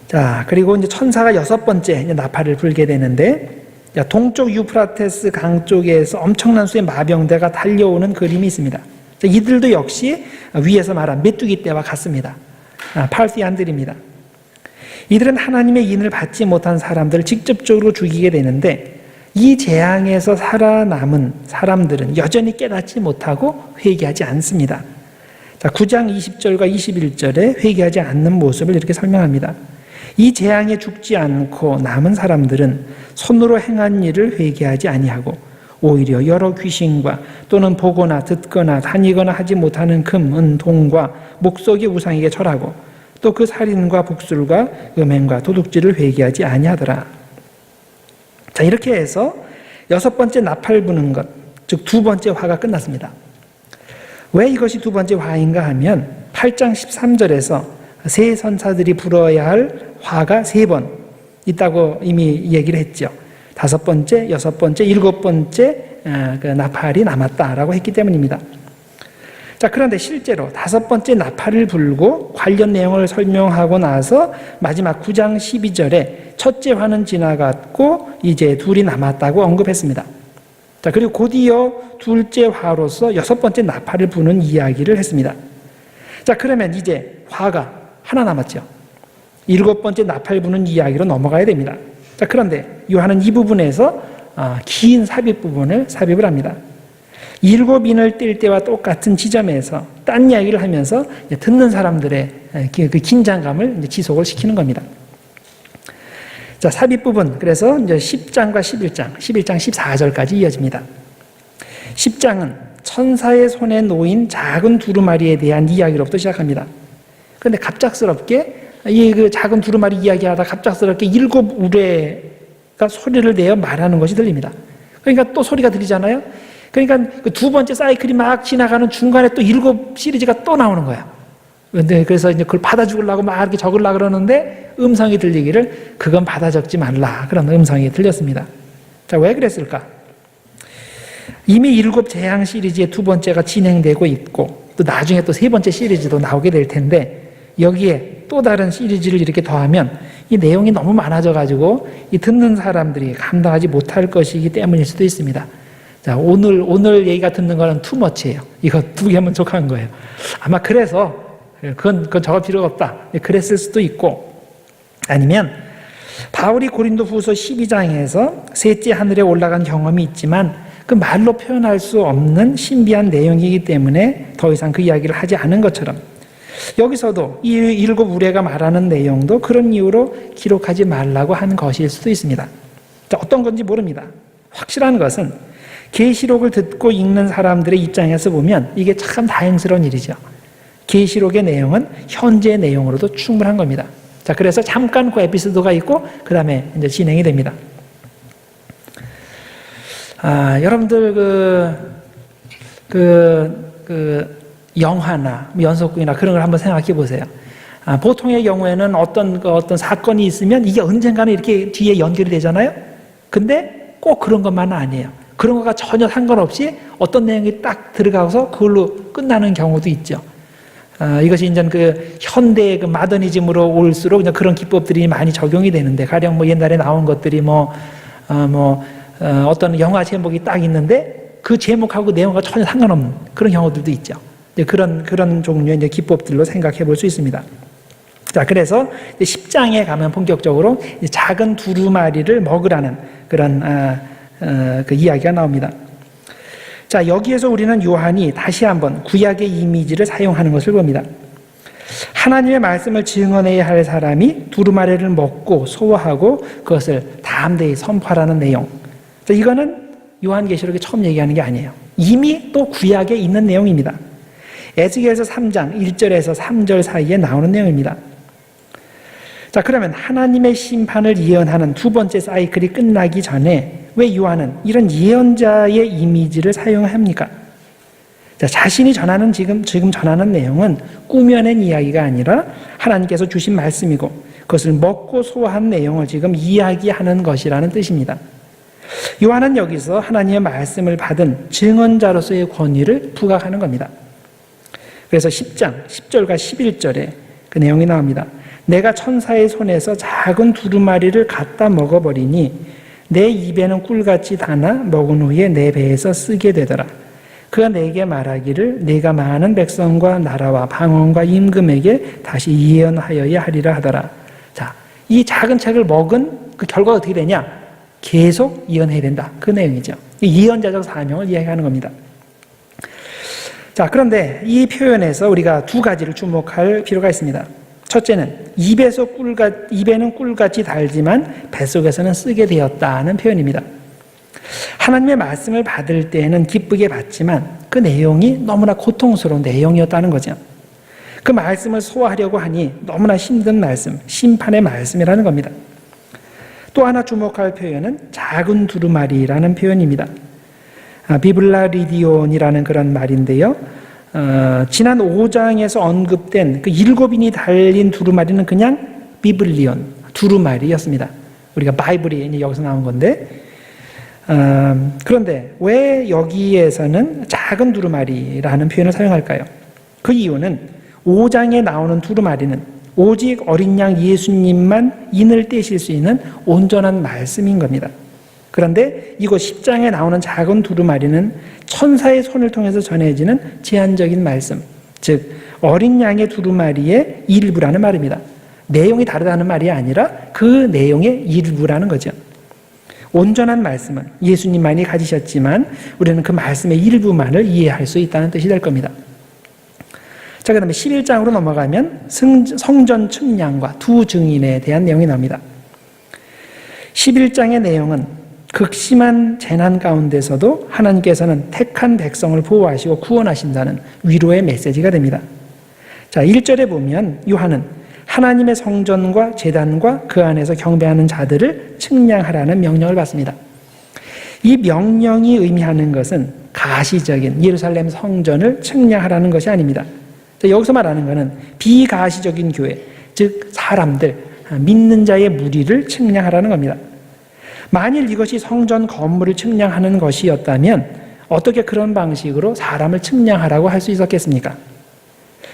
A: 자, 그리고 이제 천사가 6번째 이제 나팔을 불게 되는데, 자, 동쪽 유프라테스 강 쪽에서 엄청난 수의 마병대가 달려오는 그림이 있습니다. 자, 이들도 역시 위에서 말한 메뚜기 떼와 같습니다. 파르시안들입니다. 이들은 하나님의 인을 받지 못한 사람들을 직접적으로 죽이게 되는데, 이 재앙에서 살아남은 사람들은 여전히 깨닫지 못하고 회개하지 않습니다. 자, 9장 20절과 21절에 회개하지 않는 모습을 이렇게 설명합니다. 이 재앙에 죽지 않고 남은 사람들은 손으로 행한 일을 회개하지 아니하고 오히려 여러 귀신과 또는 보거나 듣거나 다니거나 하지 못하는 금, 은, 동과 목석의 우상에게 절하고 또 그 살인과 복술과 음행과 도둑질을 회개하지 아니하더라. 자, 이렇게 해서 6번째 나팔 부는 것, 즉 2번째 화가 끝났습니다. 왜 이것이 2번째 화인가 하면 8장 13절에서 세 선사들이 불어야 할 화가 3번 있다고 이미 얘기를 했죠. 5번째, 6번째, 7번째 그 나팔이 남았다라고 했기 때문입니다. 자, 그런데 실제로 5번째 나팔을 불고 관련 내용을 설명하고 나서 마지막 9장 12절에 첫째 화는 지나갔고 이제 둘이 남았다고 언급했습니다. 자, 그리고 곧이어 둘째 화로서 6번째 나팔을 부는 이야기를 했습니다. 자, 그러면 이제 화가 하나 남았죠. 7번째 나팔 부는 이야기로 넘어가야 됩니다. 자, 그런데 요한은 이 부분에서 긴 삽입 부분을 삽입을 합니다. 7인을 뗄 때와 똑같은 지점에서 딴 이야기를 하면서 듣는 사람들의 그 긴장감을 지속을 시키는 겁니다. 자, 삽입 부분, 그래서 이제 10장과 11장, 11장 14절까지 이어집니다. 10장은 천사의 손에 놓인 작은 두루마리에 대한 이야기로부터 시작합니다. 그런데 갑작스럽게 이 그 작은 두루마리 이야기하다 갑작스럽게 7 우레가 소리를 내어 말하는 것이 들립니다. 그러니까 또 소리가 들리잖아요. 그러니까 그 2번째 사이클이 막 지나가는 중간에 또 7 시리즈가 또 나오는 거야. 그래서 이제 그걸 받아 죽으려고 막 이렇게 적으려고 그러는데 음성이 들리기를 그건 받아 적지 말라. 그런 음성이 들렸습니다. 자, 왜 그랬을까? 이미 7 재앙 시리즈의 2번째가 진행되고 있고 또 나중에 또 3번째 시리즈도 나오게 될 텐데 여기에 또 다른 시리즈를 이렇게 더하면 이 내용이 너무 많아져가지고 이 듣는 사람들이 감당하지 못할 것이기 때문일 수도 있습니다. 자, 오늘 얘기가 듣는 거는 투머치예요. 이거 2개면 족한 거예요. 아마 그래서 그건 적을 필요가 없다. 그랬을 수도 있고 아니면 바울이 고린도후서 12장에서 셋째 하늘에 올라간 경험이 있지만 그 말로 표현할 수 없는 신비한 내용이기 때문에 더 이상 그 이야기를 하지 않은 것처럼 여기서도 이 7 우레가 말하는 내용도 그런 이유로 기록하지 말라고 한 것일 수도 있습니다. 자, 어떤 건지 모릅니다. 확실한 것은 계시록을 듣고 읽는 사람들의 입장에서 보면 이게 참 다행스러운 일이죠. 계시록의 내용은 현재의 내용으로도 충분한 겁니다. 자, 그래서 잠깐 그 에피소드가 있고 그 다음에 이제 진행이 됩니다. 여러분들 영화나 연속극이나 그런 걸 한번 생각해 보세요. 보통의 경우에는 어떤 사건이 있으면 이게 언젠가는 이렇게 뒤에 연결이 되잖아요. 근데 꼭 그런 것만은 아니에요. 그런 거가 전혀 상관없이 어떤 내용이 딱 들어가서 그걸로 끝나는 경우도 있죠. 이것이 이제 그 현대 그 마더니즘으로 올수록 이제 그런 기법들이 많이 적용이 되는데, 가령 뭐 옛날에 나온 것들이 어떤 영화 제목이 딱 있는데 그 제목하고 내용과 전혀 상관없는 그런 경우들도 있죠. 그런 종류의 이제 기법들로 생각해 볼 수 있습니다. 자, 그래서 10장에 가면 본격적으로 작은 두루마리를 먹으라는 그런 그 이야기가 나옵니다. 자, 여기에서 우리는 요한이 다시 한번 구약의 이미지를 사용하는 것을 봅니다. 하나님의 말씀을 증언해야 할 사람이 두루마리를 먹고 소화하고 그것을 담대히 선포하라는 내용. 자, 이거는 요한계시록에 처음 얘기하는 게 아니에요. 이미 또 구약에 있는 내용입니다. 에스겔서 3장 1절에서 3절 사이에 나오는 내용입니다. 자, 그러면 하나님의 심판을 예언하는 2번째 사이클이 끝나기 전에 왜 요한은 이런 예언자의 이미지를 사용합니까? 자, 자신이 전하는 지금 전하는 내용은 꾸며낸 이야기가 아니라 하나님께서 주신 말씀이고 그것을 먹고 소화한 내용을 지금 이야기하는 것이라는 뜻입니다. 요한은 여기서 하나님의 말씀을 받은 증언자로서의 권위를 부각하는 겁니다. 그래서 10장 10절과 11절에 그 내용이 나옵니다. 내가 천사의 손에서 작은 두루마리를 갖다 먹어버리니 내 입에는 꿀같이 다나 먹은 후에 내 배에서 쓰게 되더라. 그가 내게 말하기를 내가 많은 백성과 나라와 방언과 임금에게 다시 예언하여야 하리라 하더라. 자, 이 작은 책을 먹은 그 결과가 어떻게 되냐? 계속 예언해야 된다. 그 내용이죠. 예언자적 사명을 이야기하는 겁니다. 자, 그런데 이 표현에서 우리가 두 가지를 주목할 필요가 있습니다. 첫째는 입에는 꿀같이 달지만 뱃속에서는 쓰게 되었다는 표현입니다. 하나님의 말씀을 받을 때에는 기쁘게 받지만 그 내용이 너무나 고통스러운 내용이었다는 거죠. 그 말씀을 소화하려고 하니 너무나 힘든 말씀, 심판의 말씀이라는 겁니다. 또 하나 주목할 표현은 작은 두루마리라는 표현입니다. 비블라리디온이라는 그런 말인데요. 지난 5장에서 언급된 그 7인이 달린 두루마리는 그냥 비블리온, 두루마리였습니다. 우리가 바이블이 여기서 나온 건데, 그런데 왜 여기에서는 작은 두루마리라는 표현을 사용할까요? 그 이유는 5장에 나오는 두루마리는 오직 어린 양 예수님만 인을 떼실 수 있는 온전한 말씀인 겁니다. 그런데 이곳 10장에 나오는 작은 두루마리는 천사의 손을 통해서 전해지는 제한적인 말씀, 즉 어린 양의 두루마리의 일부라는 말입니다. 내용이 다르다는 말이 아니라 그 내용의 일부라는 거죠. 온전한 말씀은 예수님만이 가지셨지만 우리는 그 말씀의 일부만을 이해할 수 있다는 뜻이 될 겁니다. 자, 그 다음에 11장으로 넘어가면 성전 측량과 두 증인에 대한 내용이 나옵니다. 11장의 내용은 극심한 재난 가운데서도 하나님께서는 택한 백성을 보호하시고 구원하신다는 위로의 메시지가 됩니다. 자, 1절에 보면 요한은 하나님의 성전과 제단과 그 안에서 경배하는 자들을 측량하라는 명령을 받습니다. 이 명령이 의미하는 것은 가시적인 예루살렘 성전을 측량하라는 것이 아닙니다. 여기서 말하는 것은 비가시적인 교회, 즉 사람들, 믿는 자의 무리를 측량하라는 겁니다. 만일 이것이 성전 건물을 측량하는 것이었다면 어떻게 그런 방식으로 사람을 측량하라고 할 수 있었겠습니까?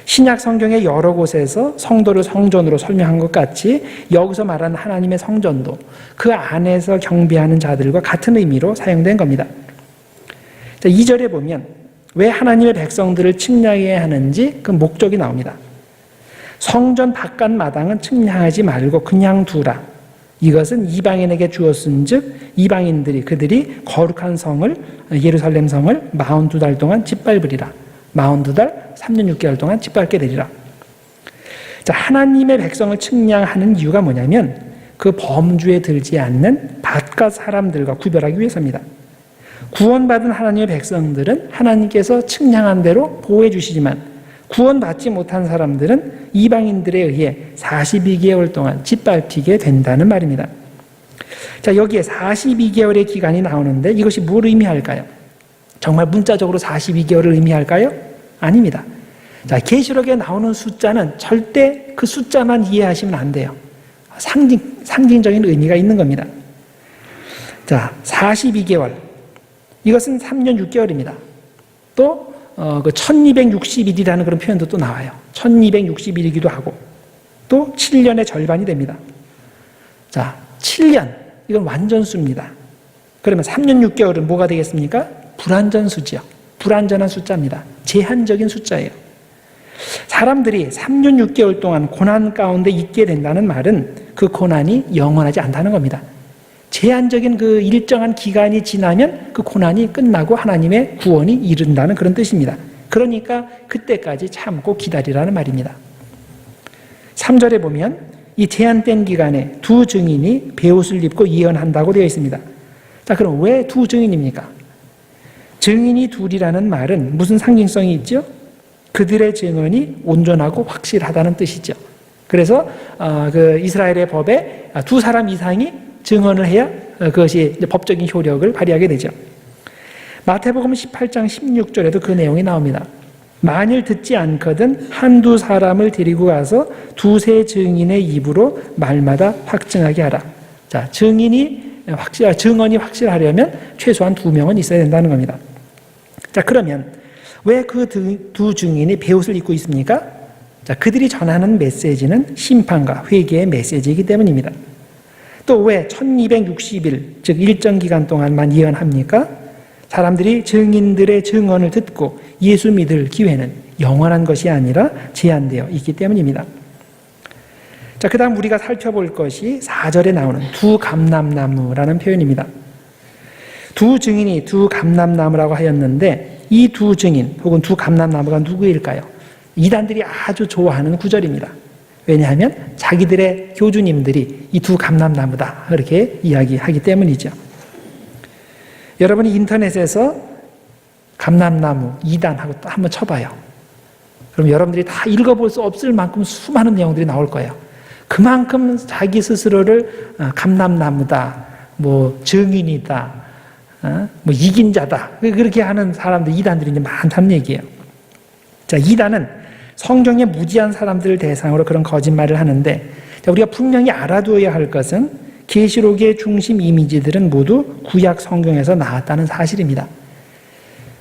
A: 신약 성경의 여러 곳에서 성도를 성전으로 설명한 것 같이 여기서 말하는 하나님의 성전도 그 안에서 경배하는 자들과 같은 의미로 사용된 겁니다. 자, 2절에 보면 왜 하나님의 백성들을 측량해야 하는지 그 목적이 나옵니다. 성전 바깥 마당은 측량하지 말고 그냥 두라. 이것은 이방인에게 주었은즉 이방인들이 그들이 거룩한 성을 예루살렘 성을 42달 동안 짓밟으리라. 42달 3년 6개월 동안 짓밟게 되리라. 자, 하나님의 백성을 측량하는 이유가 뭐냐면 그 범주에 들지 않는 바깥 사람들과 구별하기 위해서입니다. 구원받은 하나님의 백성들은 하나님께서 측량한 대로 보호해 주시지만 구원받지 못한 사람들은 이방인들에 의해 42개월 동안 짓밟히게 된다는 말입니다. 자, 여기에 42개월의 기간이 나오는데 이것이 뭘 의미할까요? 정말 문자적으로 42개월을 의미할까요? 아닙니다. 자, 계시록에 나오는 숫자는 절대 그 숫자만 이해하시면 안 돼요. 상징적인 의미가 있는 겁니다. 자, 42개월. 이것은 3년 6개월입니다. 또 그 1260일이라는 그런 표현도 또 나와요. 1260일이기도 하고 또 7년의 절반이 됩니다. 자, 7년. 이건 완전수입니다. 그러면 3년 6개월은 뭐가 되겠습니까? 불완전수지요. 불완전한 숫자입니다. 제한적인 숫자예요. 사람들이 3년 6개월 동안 고난 가운데 있게 된다는 말은 그 고난이 영원하지 않다는 겁니다. 제한적인 그 일정한 기간이 지나면 그 고난이 끝나고 하나님의 구원이 이른다는 그런 뜻입니다. 그러니까 그때까지 참고 기다리라는 말입니다. 3절에 보면 이 제한된 기간에 두 증인이 베옷을 입고 예언한다고 되어 있습니다. 자, 그럼 왜 두 증인입니까? 증인이 둘이라는 말은 무슨 상징성이 있죠? 그들의 증언이 온전하고 확실하다는 뜻이죠. 그래서 그 이스라엘의 법에 두 사람 이상이 증언을 해야 그것이 법적인 효력을 발휘하게 되죠. 마태복음 18장 16절에도 그 내용이 나옵니다. 만일 듣지 않거든 한두 사람을 데리고 가서 두세 증인의 입으로 말마다 확증하게 하라. 자, 증언이 확실하려면 최소한 2명은 있어야 된다는 겁니다. 자, 그러면 왜 그 두 증인이 베옷을 입고 있습니까? 자, 그들이 전하는 메시지는 심판과 회개의 메시지이기 때문입니다. 또 왜 1260일, 즉 일정 기간 동안만 예언합니까? 사람들이 증인들의 증언을 듣고 예수 믿을 기회는 영원한 것이 아니라 제한되어 있기 때문입니다. 자, 그 다음 우리가 살펴볼 것이 4절에 나오는 두 감람나무라는 표현입니다. 두 증인이 두 감람나무라고 하였는데 이 두 증인 혹은 두 감람나무가 누구일까요? 이단들이 아주 좋아하는 구절입니다. 왜냐하면 자기들의 교주님들이 이 두 감람나무다 그렇게 이야기하기 때문이죠. 여러분이 인터넷에서 감람나무 이단하고 또 한번 쳐봐요. 그럼 여러분들이 다 읽어볼 수 없을 만큼 수많은 내용들이 나올 거예요. 그만큼 자기 스스로를 감람나무다, 뭐 증인이다, 뭐 이긴 자다 그렇게 하는 사람들 이단들이 이제 많다는 얘기예요. 자, 이단은 성경에 무지한 사람들을 대상으로 그런 거짓말을 하는데 우리가 분명히 알아두어야 할 것은 계시록의 중심 이미지들은 모두 구약 성경에서 나왔다는 사실입니다.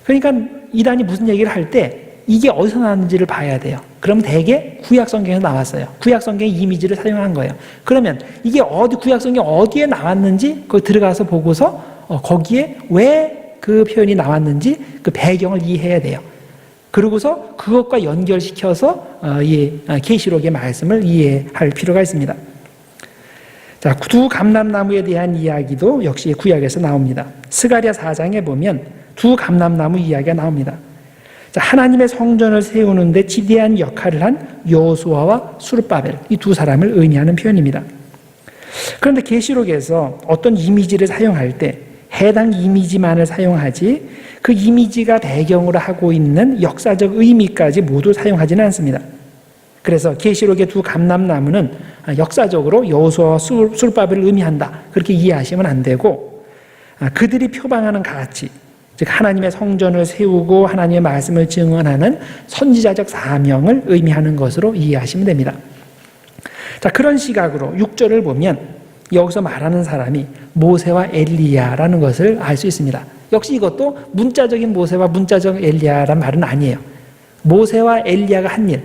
A: 그러니까 이단이 무슨 얘기를 할 때 이게 어디서 나왔는지를 봐야 돼요. 그럼 대개 구약 성경에서 나왔어요. 구약 성경의 이미지를 사용한 거예요. 그러면 이게 구약 성경 어디에 나왔는지 거기 들어가서 보고서 거기에 왜 그 표현이 나왔는지 그 배경을 이해해야 돼요. 그러고서 그것과 연결시켜서 이 계시록의 말씀을 이해할 필요가 있습니다. 자, 두 감람나무에 대한 이야기도 역시 구약에서 나옵니다. 스가랴 4장에 보면 두 감람나무 이야기가 나옵니다. 자, 하나님의 성전을 세우는데 지대한 역할을 한 여호수아와 수르바벨 이 두 사람을 의미하는 표현입니다. 그런데 계시록에서 어떤 이미지를 사용할 때 해당 이미지만을 사용하지 그 이미지가 배경으로 하고 있는 역사적 의미까지 모두 사용하지는 않습니다. 그래서 계시록의 두 감람나무는 역사적으로 여호수아와 수르바벨을 의미한다 그렇게 이해하시면 안 되고 그들이 표방하는 가치, 즉 하나님의 성전을 세우고 하나님의 말씀을 증언하는 선지자적 사명을 의미하는 것으로 이해하시면 됩니다. 자, 그런 시각으로 6절을 보면 여기서 말하는 사람이 모세와 엘리야라는 것을 알 수 있습니다. 역시 이것도 문자적인 모세와 문자적 엘리야라는 말은 아니에요. 모세와 엘리야가 한 일,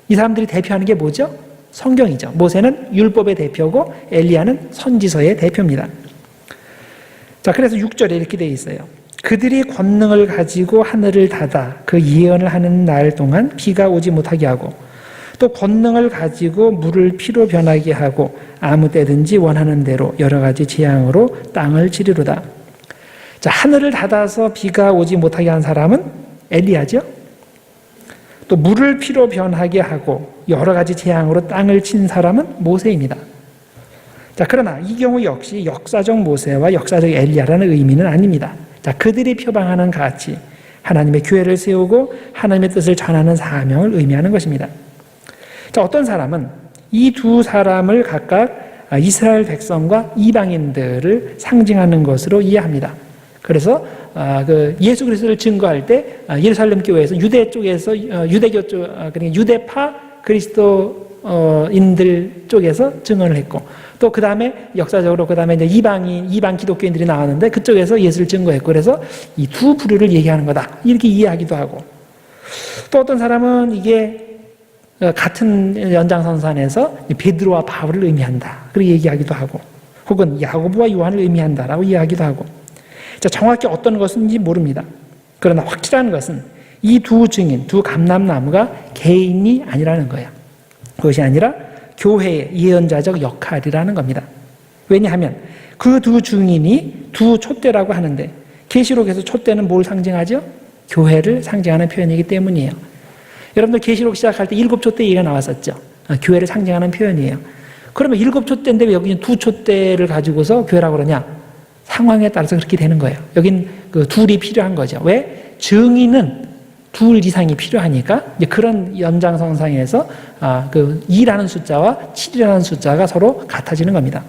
A: 이 사람들이 대표하는 게 뭐죠? 성경이죠. 모세는 율법의 대표고 엘리야는 선지서의 대표입니다. 자, 그래서 6절에 이렇게 되어 있어요. 그들이 권능을 가지고 하늘을 닫아 그 예언을 하는 날 동안 비가 오지 못하게 하고 또 권능을 가지고 물을 피로 변하게 하고 아무 때든지 원하는 대로 여러 가지 재앙으로 땅을 치르로다. 자, 하늘을 닫아서 비가 오지 못하게 한 사람은 엘리야죠. 또 물을 피로 변하게 하고 여러 가지 재앙으로 땅을 친 사람은 모세입니다. 자, 그러나 이 경우 역시 역사적 모세와 역사적 엘리야라는 의미는 아닙니다. 자, 그들이 표방하는 가치, 하나님의 교회를 세우고 하나님의 뜻을 전하는 사명을 의미하는 것입니다. 자, 어떤 사람은 이 두 사람을 각각 이스라엘 백성과 이방인들을 상징하는 것으로 이해합니다. 그래서 예수 그리스도를 증거할 때 예루살렘 교회에서 유대 쪽에서 유대교 쪽 그러니까 유대파 그리스도인들 쪽에서 증언을 했고 또 그 다음에 역사적으로 그 다음에 이제 이방 기독교인들이 나왔는데 그쪽에서 예수를 증거했고 그래서 이 두 부류를 얘기하는 거다 이렇게 이해하기도 하고 또 어떤 사람은 이게 같은 연장선상에서 베드로와 바울을 의미한다 그렇게 얘기하기도 하고 혹은 야고보와 요한을 의미한다라고 이해하기도 하고 자, 정확히 어떤 것인지 모릅니다. 그러나 확실한 것은 이 두 증인, 두 감람나무가 개인이 아니라는 거예요. 그것이 아니라 교회의 예언자적 역할이라는 겁니다. 왜냐하면 그 두 증인이 두 촛대라고 하는데 계시록에서 촛대는 뭘 상징하죠? 교회를 상징하는 표현이기 때문이에요. 여러분들 계시록 시작할 때 7촛대 얘기가 나왔었죠. 교회를 상징하는 표현이에요. 그러면 7촛대인데 왜 여기는 두 촛대를 가지고서 교회라고 그러냐? 상황에 따라서 그렇게 되는 거예요. 여긴 그 둘이 필요한 거죠. 왜? 증인은 둘 이상이 필요하니까 이제 그런 연장선상에서 그 2라는 숫자와 7이라는 숫자가 서로 같아지는 겁니다.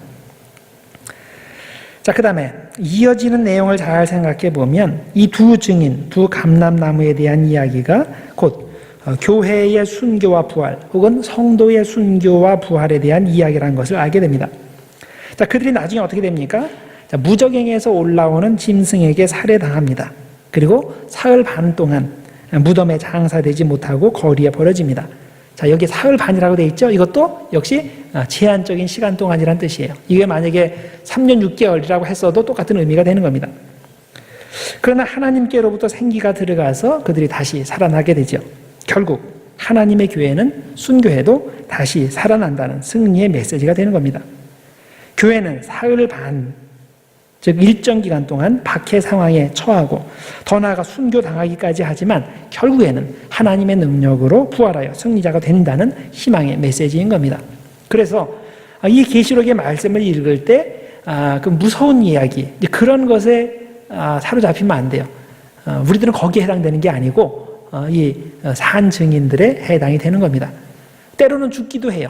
A: 자, 그 다음에 이어지는 내용을 잘 생각해 보면 이 두 증인, 두 감람나무에 대한 이야기가 곧 교회의 순교와 부활 혹은 성도의 순교와 부활에 대한 이야기라는 것을 알게 됩니다. 자, 그들이 나중에 어떻게 됩니까? 자, 무적행에서 올라오는 짐승에게 살해당합니다. 그리고 사흘 반 동안 무덤에 장사되지 못하고 거리에 버려집니다. 자, 여기 사흘 반이라고 돼 있죠? 이것도 역시 제한적인 시간 동안이란 뜻이에요. 이게 만약에 3년 6개월이라고 했어도 똑같은 의미가 되는 겁니다. 그러나 하나님께로부터 생기가 들어가서 그들이 다시 살아나게 되죠. 결국 하나님의 교회는 순교해도 다시 살아난다는 승리의 메시지가 되는 겁니다. 교회는 사흘 반, 즉 일정 기간 동안 박해 상황에 처하고 더 나아가 순교당하기까지 하지만 결국에는 하나님의 능력으로 부활하여 승리자가 된다는 희망의 메시지인 겁니다. 그래서 이 계시록의 말씀을 읽을 때 그 무서운 이야기, 그런 것에 사로잡히면 안 돼요. 우리들은 거기에 해당되는 게 아니고 이 산 증인들에 해당이 되는 겁니다. 때로는 죽기도 해요.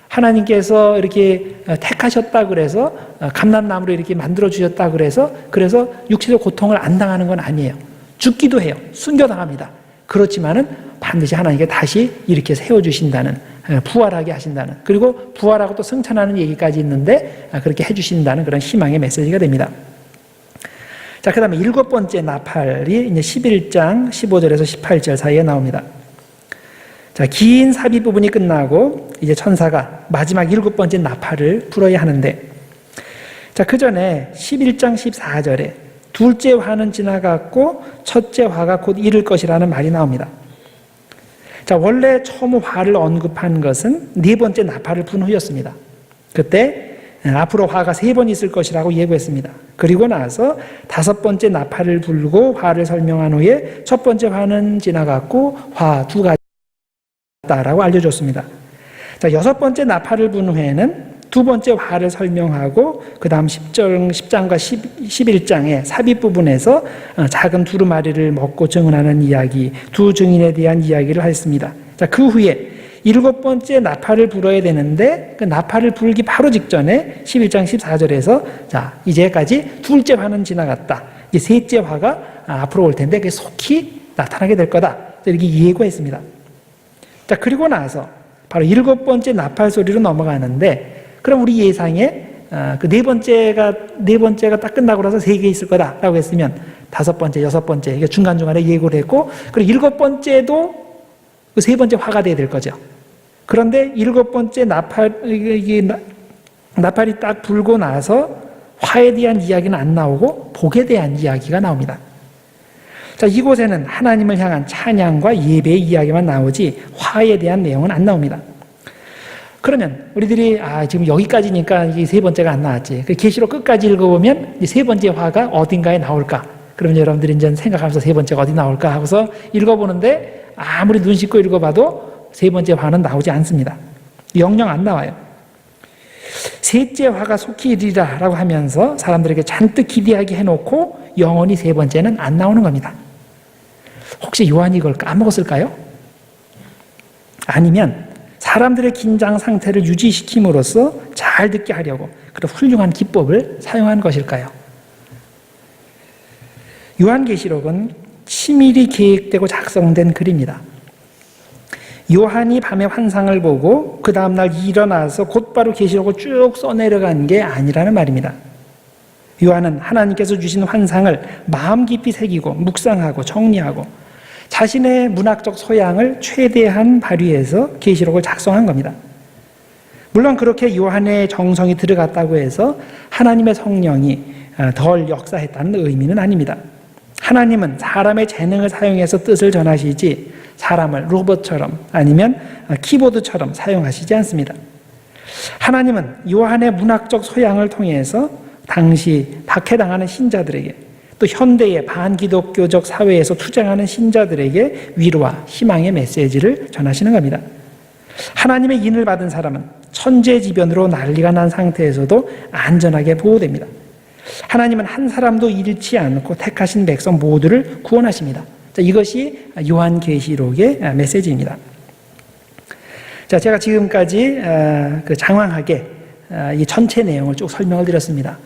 A: 하나님께서 이렇게 택하셨다 그래서 감람나무로 이렇게 만들어 주셨다 그래서 육체적 고통을 안 당하는 건 아니에요. 죽기도 해요. 순교당합니다. 그렇지만은 반드시 하나님께 다시 이렇게 세워주신다는, 부활하게 하신다는, 그리고 부활하고 또 승천하는 얘기까지 있는데 그렇게 해주신다는 그런 희망의 메시지가 됩니다. 자, 그 다음에 7번째 나팔이 이제 11장 15절에서 18절 사이에 나옵니다. 자, 긴 삽입 부분이 끝나고 이제 천사가 마지막 7번째 나팔을 불어야 하는데, 자, 그 전에 11장 14절에 둘째 화는 지나갔고 첫째 화가 곧 이를 것이라는 말이 나옵니다. 자, 원래 처음 화를 언급한 것은 4번째 나팔을 분 후였습니다. 그때 앞으로 화가 3번 있을 것이라고 예고했습니다. 그리고 나서 5번째 나팔을 불고 화를 설명한 후에 첫 번째 화는 지나갔고 화 2가지다라고 알려줬습니다. 자, 6번째 나팔을 분 후에는 2번째 화를 설명하고 그 다음 10장과 11장의 삽입 부분에서 작은 두루마리를 먹고 증언하는 이야기, 두 증인에 대한 이야기를 했습니다. 자, 그 후에 7번째 나팔을 불어야 되는데 그 나팔을 불기 바로 직전에 11장 14절에서 자, 이제까지 둘째 화는 지나갔다. 이제 셋째 화가 앞으로 올 텐데 그게 속히 나타나게 될 거다. 이렇게 예고했습니다. 자, 그리고 나서 바로 7번째 나팔 소리로 넘어가는데, 그럼 우리 예상에 그 네 번째가 딱 끝나고 나서 3개 있을 거다라고 했으면 5번째, 6번째 이게 중간중간에 예고를 했고, 그리고 7번째도 그 3번째 화가 돼야 될 거죠. 그런데 7번째 나팔이 딱 불고 나서 화에 대한 이야기는 안 나오고 복에 대한 이야기가 나옵니다. 자, 이곳에는 하나님을 향한 찬양과 예배의 이야기만 나오지 화에 대한 내용은 안 나옵니다. 그러면 우리들이 지금 여기까지니까 이 3번째가 안 나왔지. 그 계시록 끝까지 읽어보면 이 3번째 화가 어딘가에 나올까? 그러면 여러분들이 이제 생각하면서 3번째가 어디 나올까 하고서 읽어보는데 아무리 눈 씻고 읽어봐도 3번째 화는 나오지 않습니다. 영영 안 나와요. 셋째 화가 속히 이르리라 라고 하면서 사람들에게 잔뜩 기대하게 해놓고 영원히 3번째는 안 나오는 겁니다. 혹시 요한이 이걸 까먹었을까요? 아니면 사람들의 긴장 상태를 유지시킴으로써 잘 듣게 하려고 그런 훌륭한 기법을 사용한 것일까요? 요한계시록은 치밀히 계획되고 작성된 글입니다. 요한이 밤에 환상을 보고 그 다음날 일어나서 곧바로 계시록을 쭉 써내려간 게 아니라는 말입니다. 요한은 하나님께서 주신 환상을 마음 깊이 새기고 묵상하고 정리하고 자신의 문학적 소양을 최대한 발휘해서 계시록을 작성한 겁니다. 물론 그렇게 요한의 정성이 들어갔다고 해서 하나님의 성령이 덜 역사했다는 의미는 아닙니다. 하나님은 사람의 재능을 사용해서 뜻을 전하시지 사람을 로봇처럼 아니면 키보드처럼 사용하시지 않습니다. 하나님은 요한의 문학적 소양을 통해서 당시 박해당하는 신자들에게 또 현대의 반기독교적 사회에서 투쟁하는 신자들에게 위로와 희망의 메시지를 전하시는 겁니다. 하나님의 인을 받은 사람은 천재지변으로 난리가 난 상태에서도 안전하게 보호됩니다. 하나님은 한 사람도 잃지 않고 택하신 백성 모두를 구원하십니다. 자, 이것이 요한계시록의 메시지입니다. 자, 제가 지금까지 장황하게 이 전체 내용을 쭉 설명을 드렸습니다.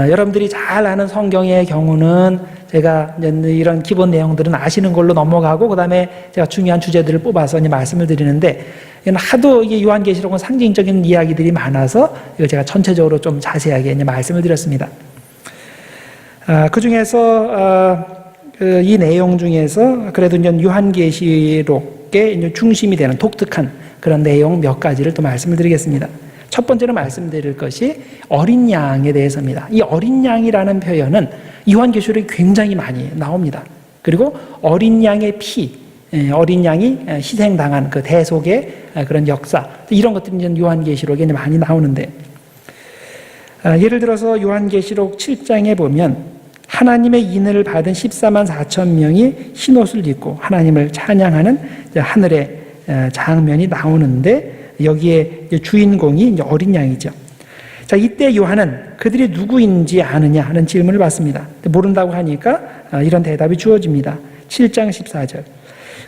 A: 여러분들이 잘 아는 성경의 경우는 제가 이런 기본 내용들은 아시는 걸로 넘어가고 그 다음에 제가 중요한 주제들을 뽑아서 말씀을 드리는데, 하도 이게 요한계시록은 상징적인 이야기들이 많아서 이거 제가 전체적으로 좀 자세하게 말씀을 드렸습니다. 그 중에서 이 내용 중에서 그래도 요한계시록 기독의 중심이 되는 독특한 그런 내용 몇 가지를 또 말씀을 드리겠습니다. 첫 번째로 말씀드릴 것이 어린 양에 대해서입니다. 이 어린 양이라는 표현은 요한계시록에 굉장히 많이 나옵니다. 그리고 어린 양의 피, 어린 양이 희생당한 그 대속의 그런 역사, 이런 것들이 요한계시록에 많이 나오는데, 예를 들어서 요한계시록 7장에 보면 하나님의 인을 받은 14만 4천 명이 흰옷을 입고 하나님을 찬양하는 하늘의 장면이 나오는데, 여기에 주인공이 어린 양이죠. 자, 이때 요한은 그들이 누구인지 아느냐 하는 질문을 받습니다. 모른다고 하니까 이런 대답이 주어집니다. 7장 14절.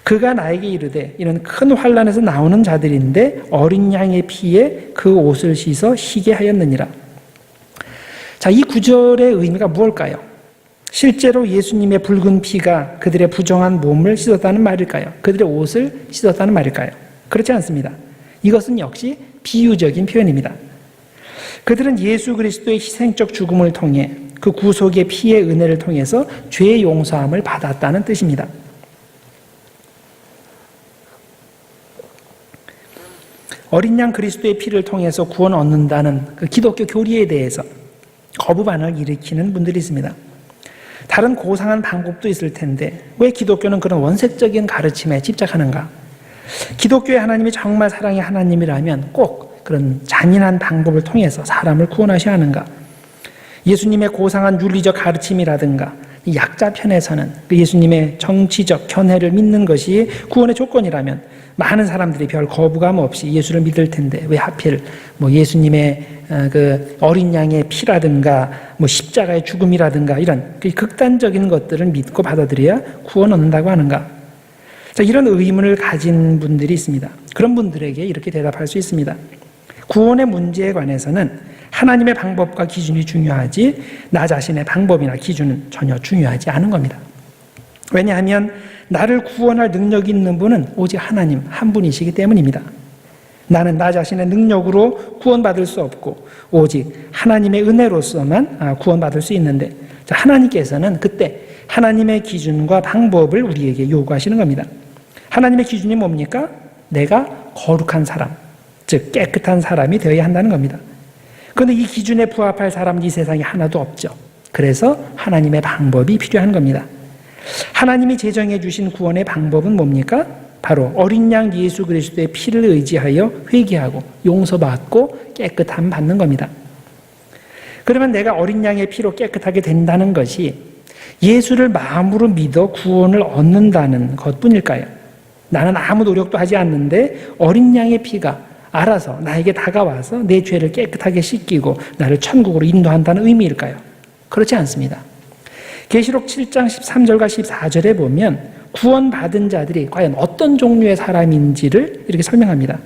A: 그가 나에게 이르되 이는 큰 환난에서 나오는 자들인데 어린 양의 피에 그 옷을 씻어 희게 하였느니라. 자, 이 구절의 의미가 무엇일까요? 실제로 예수님의 붉은 피가 그들의 부정한 몸을 씻었다는 말일까요? 그들의 옷을 씻었다는 말일까요? 그렇지 않습니다. 이것은 역시 비유적인 표현입니다. 그들은 예수 그리스도의 희생적 죽음을 통해 그 구속의 피의 은혜를 통해서 죄의 용서함을 받았다는 뜻입니다. 어린 양 그리스도의 피를 통해서 구원 얻는다는 그 기독교 교리에 대해서 거부반응을 일으키는 분들이 있습니다. 다른 고상한 방법도 있을 텐데 왜 기독교는 그런 원색적인 가르침에 집착하는가? 기독교의 하나님이 정말 사랑의 하나님이라면 꼭 그런 잔인한 방법을 통해서 사람을 구원하셔야 하는가? 예수님의 고상한 윤리적 가르침이라든가 약자 편에서는 그 예수님의 정치적 견해를 믿는 것이 구원의 조건이라면 많은 사람들이 별 거부감 없이 예수를 믿을 텐데 왜 하필 예수님의 그 어린 양의 피라든가 십자가의 죽음이라든가 이런 극단적인 것들을 믿고 받아들여야 구원 얻는다고 하는가? 자, 이런 의문을 가진 분들이 있습니다. 그런 분들에게 이렇게 대답할 수 있습니다. 구원의 문제에 관해서는 하나님의 방법과 기준이 중요하지 나 자신의 방법이나 기준은 전혀 중요하지 않은 겁니다. 왜냐하면 나를 구원할 능력이 있는 분은 오직 하나님 한 분이시기 때문입니다. 나는 나 자신의 능력으로 구원받을 수 없고 오직 하나님의 은혜로서만 구원받을 수 있는데, 자, 하나님께서는 그때 하나님의 기준과 방법을 우리에게 요구하시는 겁니다. 하나님의 기준이 뭡니까? 내가 거룩한 사람, 즉 깨끗한 사람이 되어야 한다는 겁니다. 그런데 이 기준에 부합할 사람은 이 세상에 하나도 없죠. 그래서 하나님의 방법이 필요한 겁니다. 하나님이 제정해 주신 구원의 방법은 뭡니까? 바로 어린 양 예수 그리스도의 피를 의지하여 회개하고 용서받고 깨끗함 받는 겁니다. 그러면 내가 어린 양의 피로 깨끗하게 된다는 것이 예수를 마음으로 믿어 구원을 얻는다는 것뿐일까요? 나는 아무 노력도 하지 않는데 어린 양의 피가 알아서 나에게 다가와서 내 죄를 깨끗하게 씻기고 나를 천국으로 인도한다는 의미일까요? 그렇지 않습니다. 계시록 7장 13절과 14절에 보면 구원받은 자들이 과연 어떤 종류의 사람인지를 이렇게 설명합니다.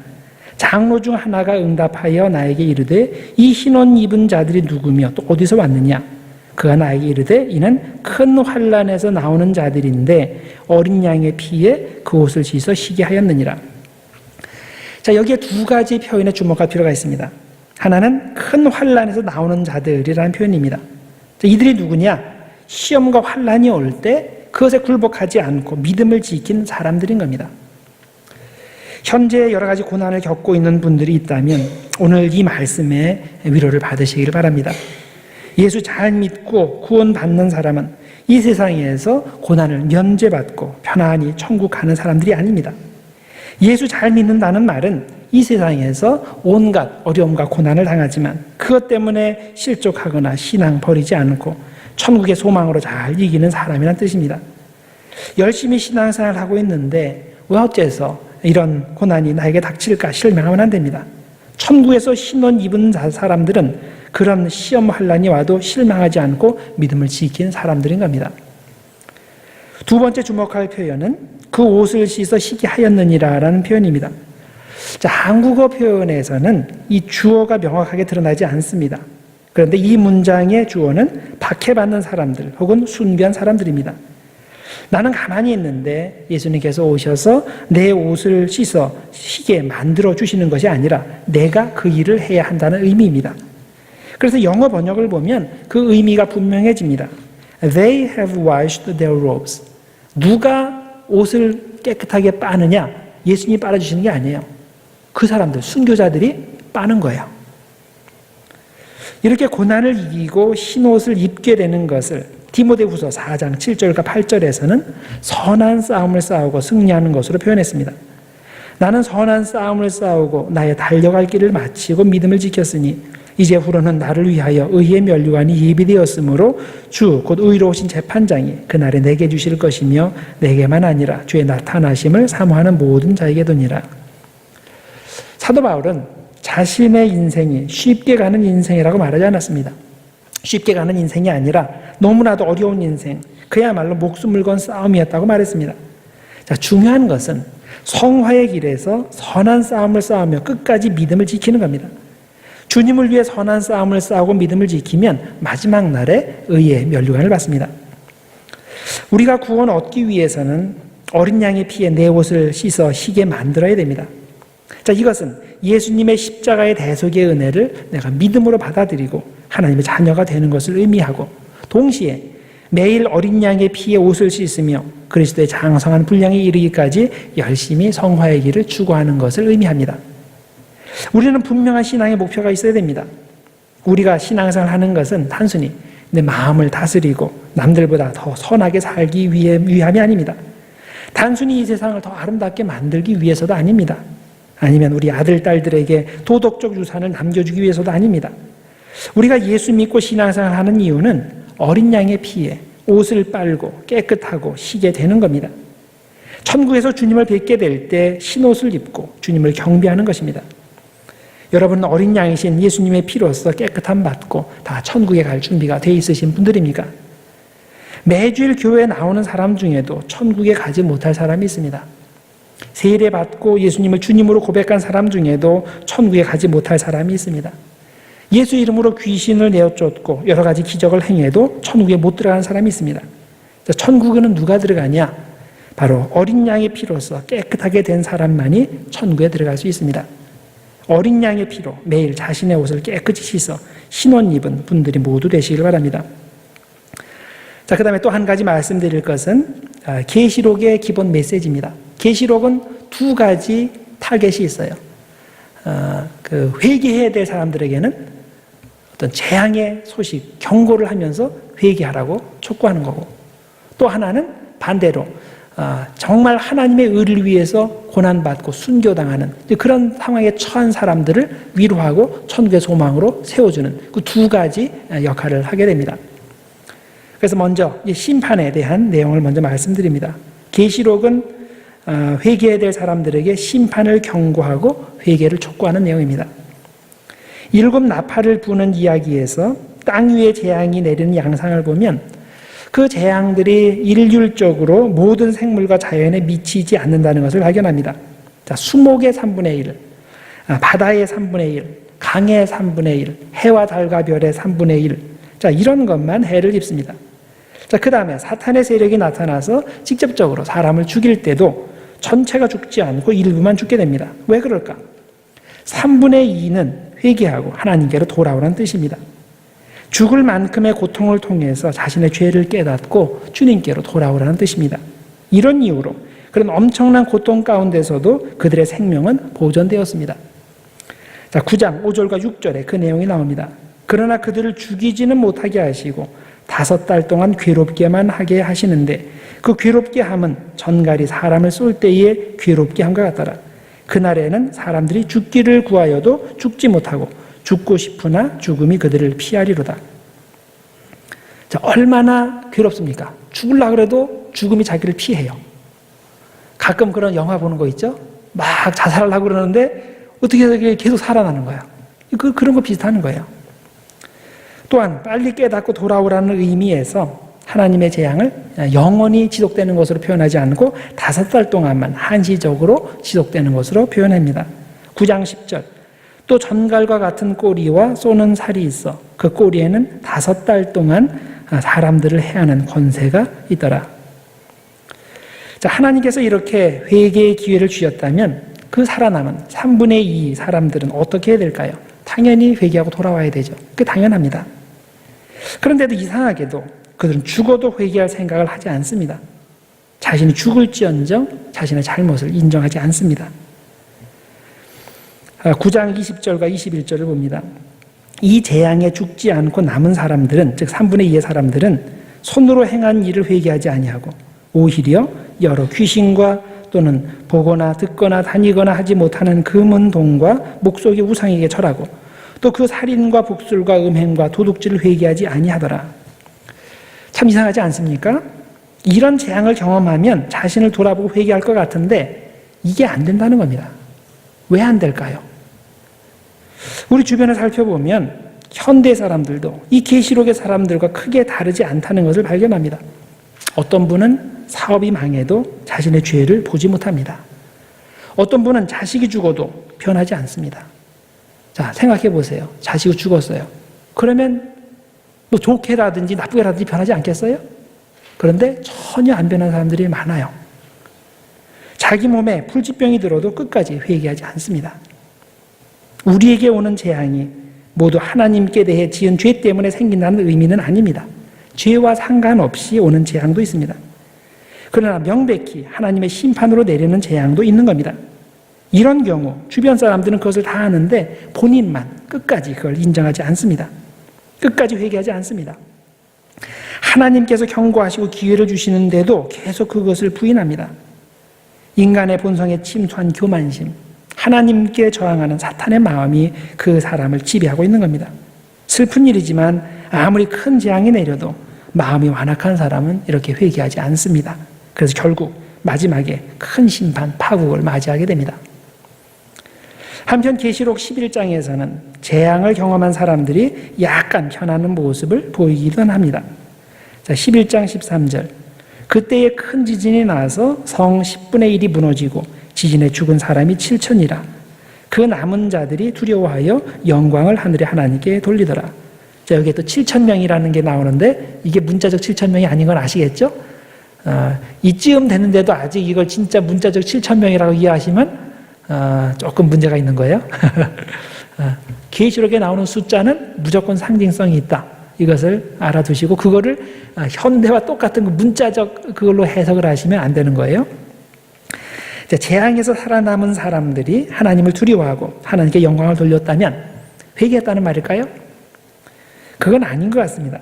A: 장로 중 하나가 응답하여 나에게 이르되 이 흰옷 입은 자들이 누구며 또 어디서 왔느냐? 그가 나에게 이르되 이는 큰 환난에서 나오는 자들인데 어린 양의 피에 그 옷을 씻어 희게 하였느니라. 자, 여기에 두 가지 표현에 주목할 필요가 있습니다. 하나는 큰 환난에서 나오는 자들이라는 표현입니다. 자, 이들이 누구냐? 시험과 환난이 올 때 그것에 굴복하지 않고 믿음을 지킨 사람들인 겁니다. 현재 여러 가지 고난을 겪고 있는 분들이 있다면 오늘 이 말씀에 위로를 받으시길 바랍니다. 예수 잘 믿고 구원받는 사람은 이 세상에서 고난을 면제받고 편안히 천국 가는 사람들이 아닙니다. 예수 잘 믿는다는 말은 이 세상에서 온갖 어려움과 고난을 당하지만 그것 때문에 실족하거나 신앙 버리지 않고 천국의 소망으로 잘 이기는 사람이란 뜻입니다. 열심히 신앙생활을 하고 있는데 왜 어째서 이런 고난이 나에게 닥칠까 실망하면 안 됩니다. 천국에서 흰옷 입은 사람들은 그런 시험 환난이 와도 실망하지 않고 믿음을 지킨 사람들인 겁니다. 두 번째 주목할 표현은 그 옷을 씻어 희게 하였느니라라는 표현입니다. 자, 한국어 표현에서는 이 주어가 명확하게 드러나지 않습니다. 그런데 이 문장의 주어는 박해받는 사람들 혹은 순교한 사람들입니다. 나는 가만히 있는데 예수님께서 오셔서 내 옷을 씻어 희게 만들어 주시는 것이 아니라 내가 그 일을 해야 한다는 의미입니다. 그래서 영어 번역을 보면 그 의미가 분명해집니다. They have washed their robes. 누가 옷을 깨끗하게 빠느냐? 예수님이 빨아주시는 게 아니에요. 그 사람들, 순교자들이 빠는 거예요. 이렇게 고난을 이기고 흰옷을 입게 되는 것을 디모데후서 4장 7절과 8절에서는 선한 싸움을 싸우고 승리하는 것으로 표현했습니다. 나는 선한 싸움을 싸우고 나의 달려갈 길을 마치고 믿음을 지켰으니 이제후로는 나를 위하여 의의 면류관이 예비되었으므로 주 곧 의로우신 재판장이 그날에 내게 주실 것이며 내게만 아니라 주의 나타나심을 사모하는 모든 자에게 도니라. 사도 바울은 자신의 인생이 쉽게 가는 인생이라고 말하지 않았습니다. 쉽게 가는 인생이 아니라 너무나도 어려운 인생, 그야말로 목숨을 건 싸움이었다고 말했습니다. 자, 중요한 것은 성화의 길에서 선한 싸움을 싸우며 끝까지 믿음을 지키는 겁니다. 주님을 위해 선한 싸움을 싸우고 믿음을 지키면 마지막 날에 의의 면류관을 받습니다. 우리가 구원 얻기 위해서는 어린 양의 피에 내 옷을 씻어 희게 만들어야 됩니다. 자, 이것은 예수님의 십자가의 대속의 은혜를 내가 믿음으로 받아들이고 하나님의 자녀가 되는 것을 의미하고, 동시에 매일 어린 양의 피에 옷을 씻으며 그리스도의 장성한 분량에 이르기까지 열심히 성화의 길을 추구하는 것을 의미합니다. 우리는 분명한 신앙의 목표가 있어야 됩니다. 우리가 신앙생활을 하는 것은 단순히 내 마음을 다스리고 남들보다 더 선하게 살기 위함이 아닙니다. 단순히 이 세상을 더 아름답게 만들기 위해서도 아닙니다. 아니면 우리 아들, 딸들에게 도덕적 유산을 남겨주기 위해서도 아닙니다. 우리가 예수 믿고 신앙생활을 하는 이유는 어린 양의 피에 옷을 빨고 깨끗하고 희게 되는 겁니다. 천국에서 주님을 뵙게 될 때 흰옷을 입고 주님을 경배하는 것입니다. 여러분은 어린 양이신 예수님의 피로서 깨끗함 받고 다 천국에 갈 준비가 돼 있으신 분들입니까? 매주일 교회에 나오는 사람 중에도 천국에 가지 못할 사람이 있습니다. 세례 받고 예수님을 주님으로 고백한 사람 중에도 천국에 가지 못할 사람이 있습니다. 예수 이름으로 귀신을 내어쫓고 여러 가지 기적을 행해도 천국에 못 들어가는 사람이 있습니다. 천국에는 누가 들어가냐? 바로 어린 양의 피로서 깨끗하게 된 사람만이 천국에 들어갈 수 있습니다. 어린 양의 피로 매일 자신의 옷을 깨끗이 씻어 흰옷 입은 분들이 모두 되시길 바랍니다. 자, 그 다음에 또 한 가지 말씀드릴 것은 계시록의 기본 메시지입니다. 계시록은 두 가지 타겟이 있어요. 회개해야 될 사람들에게는 어떤 재앙의 소식, 경고를 하면서 회개하라고 촉구하는 거고, 또 하나는 반대로 정말 하나님의 의를 위해서 고난받고 순교당하는 그런 상황에 처한 사람들을 위로하고 천국의 소망으로 세워주는 그 두 가지 역할을 하게 됩니다. 그래서 먼저 심판에 대한 내용을 먼저 말씀드립니다. 계시록은 회개해야 될 사람들에게 심판을 경고하고 회개를 촉구하는 내용입니다. 7 나팔을 부는 이야기에서 땅 위에 재앙이 내리는 양상을 보면 그 재앙들이 일률적으로 모든 생물과 자연에 미치지 않는다는 것을 발견합니다. 자, 수목의 3분의 1, 바다의 3분의 1, 강의 3분의 1, 해와 달과 별의 3분의 1. 자, 이런 것만 해를 입습니다. 자, 그 다음에 사탄의 세력이 나타나서 직접적으로 사람을 죽일 때도 전체가 죽지 않고 일부만 죽게 됩니다. 왜 그럴까? 3분의 2는 회개하고 하나님께로 돌아오라는 뜻입니다. 죽을 만큼의 고통을 통해서 자신의 죄를 깨닫고 주님께로 돌아오라는 뜻입니다. 이런 이유로 그런 엄청난 고통 가운데서도 그들의 생명은 보존되었습니다. 자, 9장 5절과 6절에 그 내용이 나옵니다. 그러나 그들을 죽이지는 못하게 하시고 5달 동안 괴롭게만 하게 하시는데 그 괴롭게 함은 전갈이 사람을 쏠 때에 괴롭게 함과 같더라. 그날에는 사람들이 죽기를 구하여도 죽지 못하고 죽고 싶으나 죽음이 그들을 피하리로다. 자, 얼마나 괴롭습니까? 죽으려고 그래도 죽음이 자기를 피해요. 가끔 그런 영화 보는 거 있죠? 막 자살하려고 그러는데 어떻게 해서 계속 살아나는 거야. 그런 거 비슷한 거예요. 또한 빨리 깨닫고 돌아오라는 의미에서 하나님의 재앙을 영원히 지속되는 것으로 표현하지 않고 5달 동안만 한시적으로 지속되는 것으로 표현합니다. 9장 10절. 또 전갈과 같은 꼬리와 쏘는 살이 있어 그 꼬리에는 5달 동안 사람들을 해하는 권세가 있더라. 자, 하나님께서 이렇게 회개의 기회를 주셨다면 그 살아남은 3분의 2 사람들은 어떻게 해야 될까요? 당연히 회개하고 돌아와야 되죠. 그게 당연합니다. 그런데도 이상하게도 그들은 죽어도 회개할 생각을 하지 않습니다. 자신이 죽을지언정 자신의 잘못을 인정하지 않습니다. 9장 20절과 21절을 봅니다. 이 재앙에 죽지 않고 남은 사람들은, 즉 3분의 2의 사람들은 손으로 행한 일을 회개하지 아니하고 오히려 여러 귀신과 또는 보거나 듣거나 다니거나 하지 못하는 금은 동과 목속의 우상에게 절하고 또 그 살인과 복술과 음행과 도둑질을 회개하지 아니하더라. 참 이상하지 않습니까? 이런 재앙을 경험하면 자신을 돌아보고 회개할 것 같은데 이게 안 된다는 겁니다. 왜 안 될까요? 우리 주변을 살펴보면 현대 사람들도 이 계시록의 사람들과 크게 다르지 않다는 것을 발견합니다. 어떤 분은 사업이 망해도 자신의 죄를 보지 못합니다. 어떤 분은 자식이 죽어도 변하지 않습니다. 자, 생각해 보세요. 자식이 죽었어요. 그러면 뭐 좋게라든지 나쁘게라든지 변하지 않겠어요? 그런데 전혀 안 변한 사람들이 많아요. 자기 몸에 불치병이 들어도 끝까지 회개하지 않습니다. 우리에게 오는 재앙이 모두 하나님께 대해 지은 죄 때문에 생긴다는 의미는 아닙니다. 죄와 상관없이 오는 재앙도 있습니다. 그러나 명백히 하나님의 심판으로 내리는 재앙도 있는 겁니다. 이런 경우 주변 사람들은 그것을 다 아는데 본인만 끝까지 그걸 인정하지 않습니다. 끝까지 회개하지 않습니다. 하나님께서 경고하시고 기회를 주시는데도 계속 그것을 부인합니다. 인간의 본성에 침투한 교만심, 하나님께 저항하는 사탄의 마음이 그 사람을 지배하고 있는 겁니다. 슬픈 일이지만 아무리 큰 재앙이 내려도 마음이 완악한 사람은 이렇게 회개하지 않습니다. 그래서 결국 마지막에 큰 심판, 파국을 맞이하게 됩니다. 한편 계시록 11장에서는 재앙을 경험한 사람들이 약간 변하는 모습을 보이기도 합니다. 자, 11장 13절. 그때에 큰 지진이 나서 성 10분의 1이 무너지고 지진에 죽은 사람이 7천이라. 그 남은 자들이 두려워하여 영광을 하늘의 하나님께 돌리더라. 자, 여기에 또 7천 명이라는 게 나오는데 이게 문자적 7천 명이 아닌 건 아시겠죠? 이쯤 됐는데도 아직 이걸 진짜 문자적 7천 명이라고 이해하시면 조금 문제가 있는 거예요. 계시록에 나오는 숫자는 무조건 상징성이 있다. 이것을 알아두시고 그거를 현대와 똑같은 그 문자적 그걸로 해석을 하시면 안 되는 거예요. 재앙에서 살아남은 사람들이 하나님을 두려워하고 하나님께 영광을 돌렸다면 회개했다는 말일까요? 그건 아닌 것 같습니다.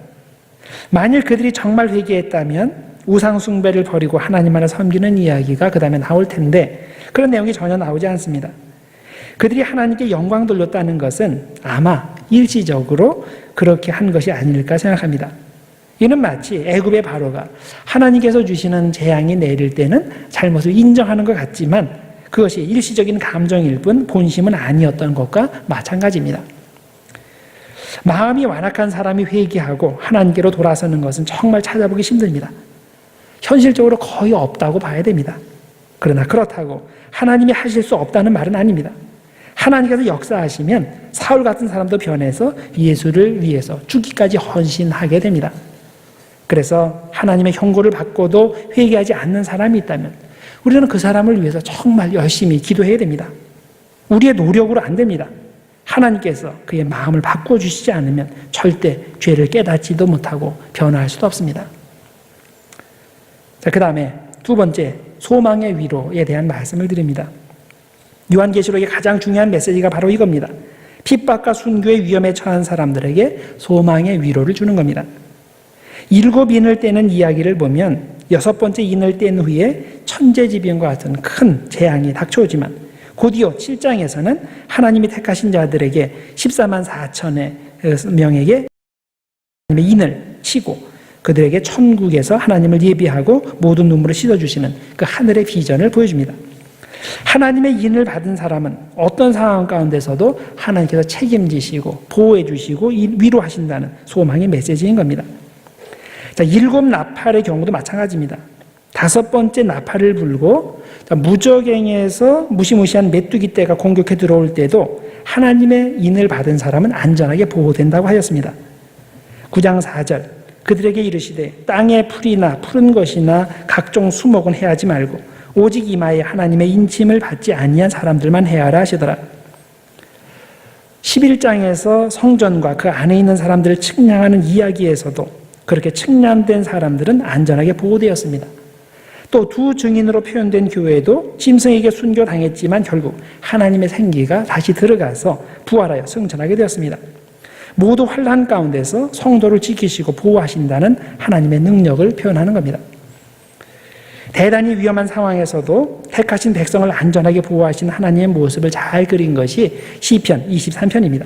A: 만일 그들이 정말 회개했다면 우상 숭배를 버리고 하나님만을 섬기는 이야기가 그 다음에 나올 텐데 그런 내용이 전혀 나오지 않습니다. 그들이 하나님께 영광 돌렸다는 것은 아마 일시적으로 그렇게 한 것이 아닐까 생각합니다. 이는 마치 애굽의 바로가 하나님께서 주시는 재앙이 내릴 때는 잘못을 인정하는 것 같지만 그것이 일시적인 감정일 뿐 본심은 아니었던 것과 마찬가지입니다. 마음이 완악한 사람이 회개하고 하나님께로 돌아서는 것은 정말 찾아보기 힘듭니다. 현실적으로 거의 없다고 봐야 됩니다. 그러나 그렇다고 하나님이 하실 수 없다는 말은 아닙니다. 하나님께서 역사하시면 사울 같은 사람도 변해서 예수를 위해서 죽기까지 헌신하게 됩니다. 그래서 하나님의 형고를 받고도 회개하지 않는 사람이 있다면 우리는 그 사람을 위해서 정말 열심히 기도해야 됩니다. 우리의 노력으로 안 됩니다. 하나님께서 그의 마음을 바꿔주시지 않으면 절대 죄를 깨닫지도 못하고 변화할 수도 없습니다. 자, 그 다음에 두 번째, 소망의 위로에 대한 말씀을 드립니다. 요한계시록의 가장 중요한 메시지가 바로 이겁니다. 핍박과 순교의 위험에 처한 사람들에게 소망의 위로를 주는 겁니다. 7인을 떼는 이야기를 보면 6번째 인을 뗀 후에 천재지변과 같은 큰 재앙이 닥쳐오지만 곧이어 7장에서는 하나님이 택하신 자들에게 14만 4천의 명에게 하나님의 인을 치고 그들에게 천국에서 하나님을 예비하고 모든 눈물을 씻어주시는 그 하늘의 비전을 보여줍니다. 하나님의 인을 받은 사람은 어떤 상황 가운데서도 하나님께서 책임지시고 보호해 주시고 위로하신다는 소망의 메시지인 겁니다. 자, 7 나팔의 경우도 마찬가지입니다. 5번째 나팔을 불고 무적행에서 무시무시한 메뚜기 떼가 공격해 들어올 때도 하나님의 인을 받은 사람은 안전하게 보호된다고 하였습니다. 9장 4절 그들에게 이르시되 땅의 풀이나 푸른 것이나 각종 수목은 해하지 말고 오직 이마에 하나님의 인침을 받지 아니한 사람들만 해하라 하시더라. 11장에서 성전과 그 안에 있는 사람들을 측량하는 이야기에서도 그렇게 측량된 사람들은 안전하게 보호되었습니다. 또 두 증인으로 표현된 교회도 짐승에게 순교당했지만 결국 하나님의 생기가 다시 들어가서 부활하여 승천하게 되었습니다. 모두 환난 가운데서 성도를 지키시고 보호하신다는 하나님의 능력을 표현하는 겁니다. 대단히 위험한 상황에서도 택하신 백성을 안전하게 보호하신 하나님의 모습을 잘 그린 것이 시편 23편입니다.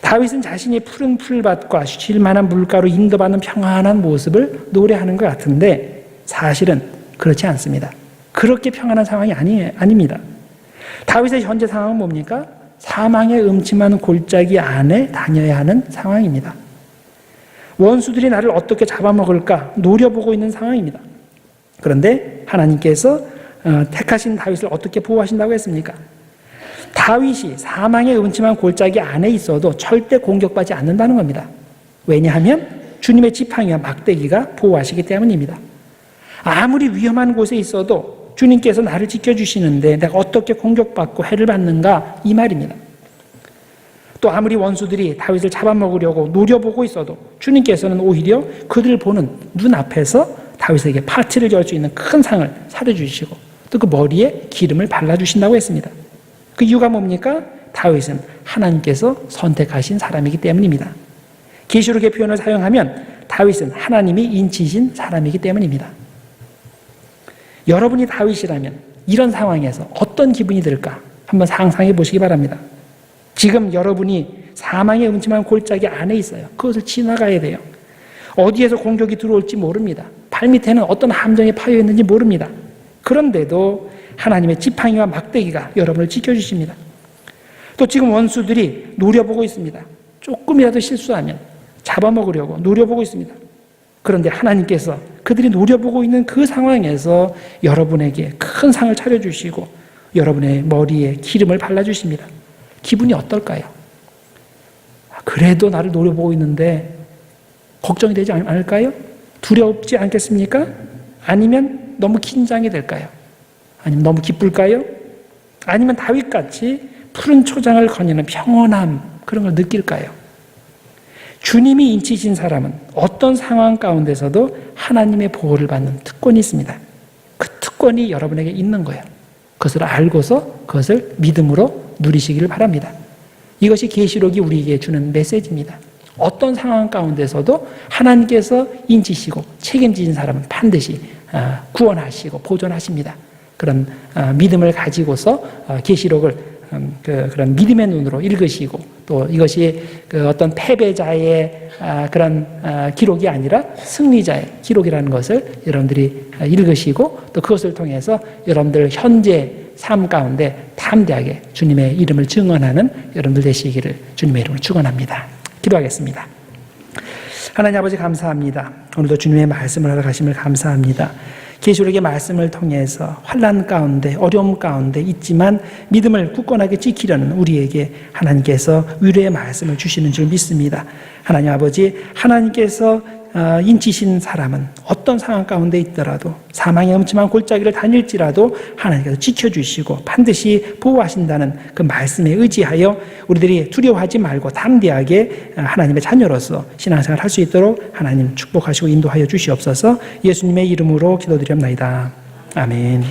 A: 다윗은 자신이 푸른 풀밭과 쉴만한 물가로 인도받는 평안한 모습을 노래하는 것 같은데 사실은 그렇지 않습니다. 그렇게 평안한 상황이 아닙니다. 다윗의 현재 상황은 뭡니까? 사망의 음침한 골짜기 안에 다녀야 하는 상황입니다. 원수들이 나를 어떻게 잡아먹을까 노려보고 있는 상황입니다. 그런데 하나님께서 택하신 다윗을 어떻게 보호하신다고 했습니까? 다윗이 사망의 음침한 골짜기 안에 있어도 절대 공격받지 않는다는 겁니다. 왜냐하면 주님의 지팡이와 막대기가 보호하시기 때문입니다. 아무리 위험한 곳에 있어도 주님께서 나를 지켜주시는데 내가 어떻게 공격받고 해를 받는가 이 말입니다. 또 아무리 원수들이 다윗을 잡아먹으려고 노려보고 있어도 주님께서는 오히려 그들을 보는 눈앞에서 다윗에게 파티를 열 수 있는 큰 상을 차려주시고 또 그 머리에 기름을 발라주신다고 했습니다. 그 이유가 뭡니까? 다윗은 하나님께서 선택하신 사람이기 때문입니다. 계시록의 표현을 사용하면 다윗은 하나님이 인치신 사람이기 때문입니다. 여러분이 다윗이라면 이런 상황에서 어떤 기분이 들까? 한번 상상해 보시기 바랍니다. 지금 여러분이 사망의 음침한 골짜기 안에 있어요. 그것을 지나가야 돼요. 어디에서 공격이 들어올지 모릅니다. 발밑에는 어떤 함정이 파여 있는지 모릅니다. 그런데도 하나님의 지팡이와 막대기가 여러분을 지켜주십니다. 또 지금 원수들이 노려보고 있습니다. 조금이라도 실수하면 잡아먹으려고 노려보고 있습니다. 그런데 하나님께서 그들이 노려보고 있는 그 상황에서 여러분에게 큰 상을 차려주시고 여러분의 머리에 기름을 발라주십니다. 기분이 어떨까요? 그래도 나를 노려보고 있는데 걱정이 되지 않을까요? 두렵지 않겠습니까? 아니면 너무 긴장이 될까요? 아니면 너무 기쁠까요? 아니면 다윗같이 푸른 초장을 거니는 평온함 그런 걸 느낄까요? 주님이 인치신 사람은 어떤 상황 가운데서도 하나님의 보호를 받는 특권이 있습니다. 그 특권이 여러분에게 있는 거예요. 그것을 알고서 그것을 믿음으로 누리시기를 바랍니다. 이것이 계시록이 우리에게 주는 메시지입니다. 어떤 상황 가운데서도 하나님께서 인치시고 책임지신 사람은 반드시 구원하시고 보존하십니다. 그런 믿음을 가지고서 계시록을 그런 믿음의 눈으로 읽으시고 또 이것이 어떤 패배자의 그런 기록이 아니라 승리자의 기록이라는 것을 여러분들이 읽으시고 또 그것을 통해서 여러분들 현재 삶 가운데 담대하게 주님의 이름을 증언하는 여러분들 되시기를 주님의 이름으로 축원합니다. 기도하겠습니다. 하나님 아버지 감사합니다. 오늘도 주님의 말씀을 하러 가심을 감사합니다. 계시록의 말씀을 통해서 환난 가운데 어려움 가운데 있지만 믿음을 굳건하게 지키려는 우리에게 하나님께서 위로의 말씀을 주시는 줄 믿습니다. 하나님 아버지 하나님께서 인치신 사람은 어떤 상황 가운데 있더라도 사망의 음침한 골짜기를 다닐지라도 하나님께서 지켜주시고 반드시 보호하신다는 그 말씀에 의지하여 우리들이 두려워하지 말고 담대하게 하나님의 자녀로서 신앙생활을 할 수 있도록 하나님 축복하시고 인도하여 주시옵소서. 예수님의 이름으로 기도드립니다. 아멘.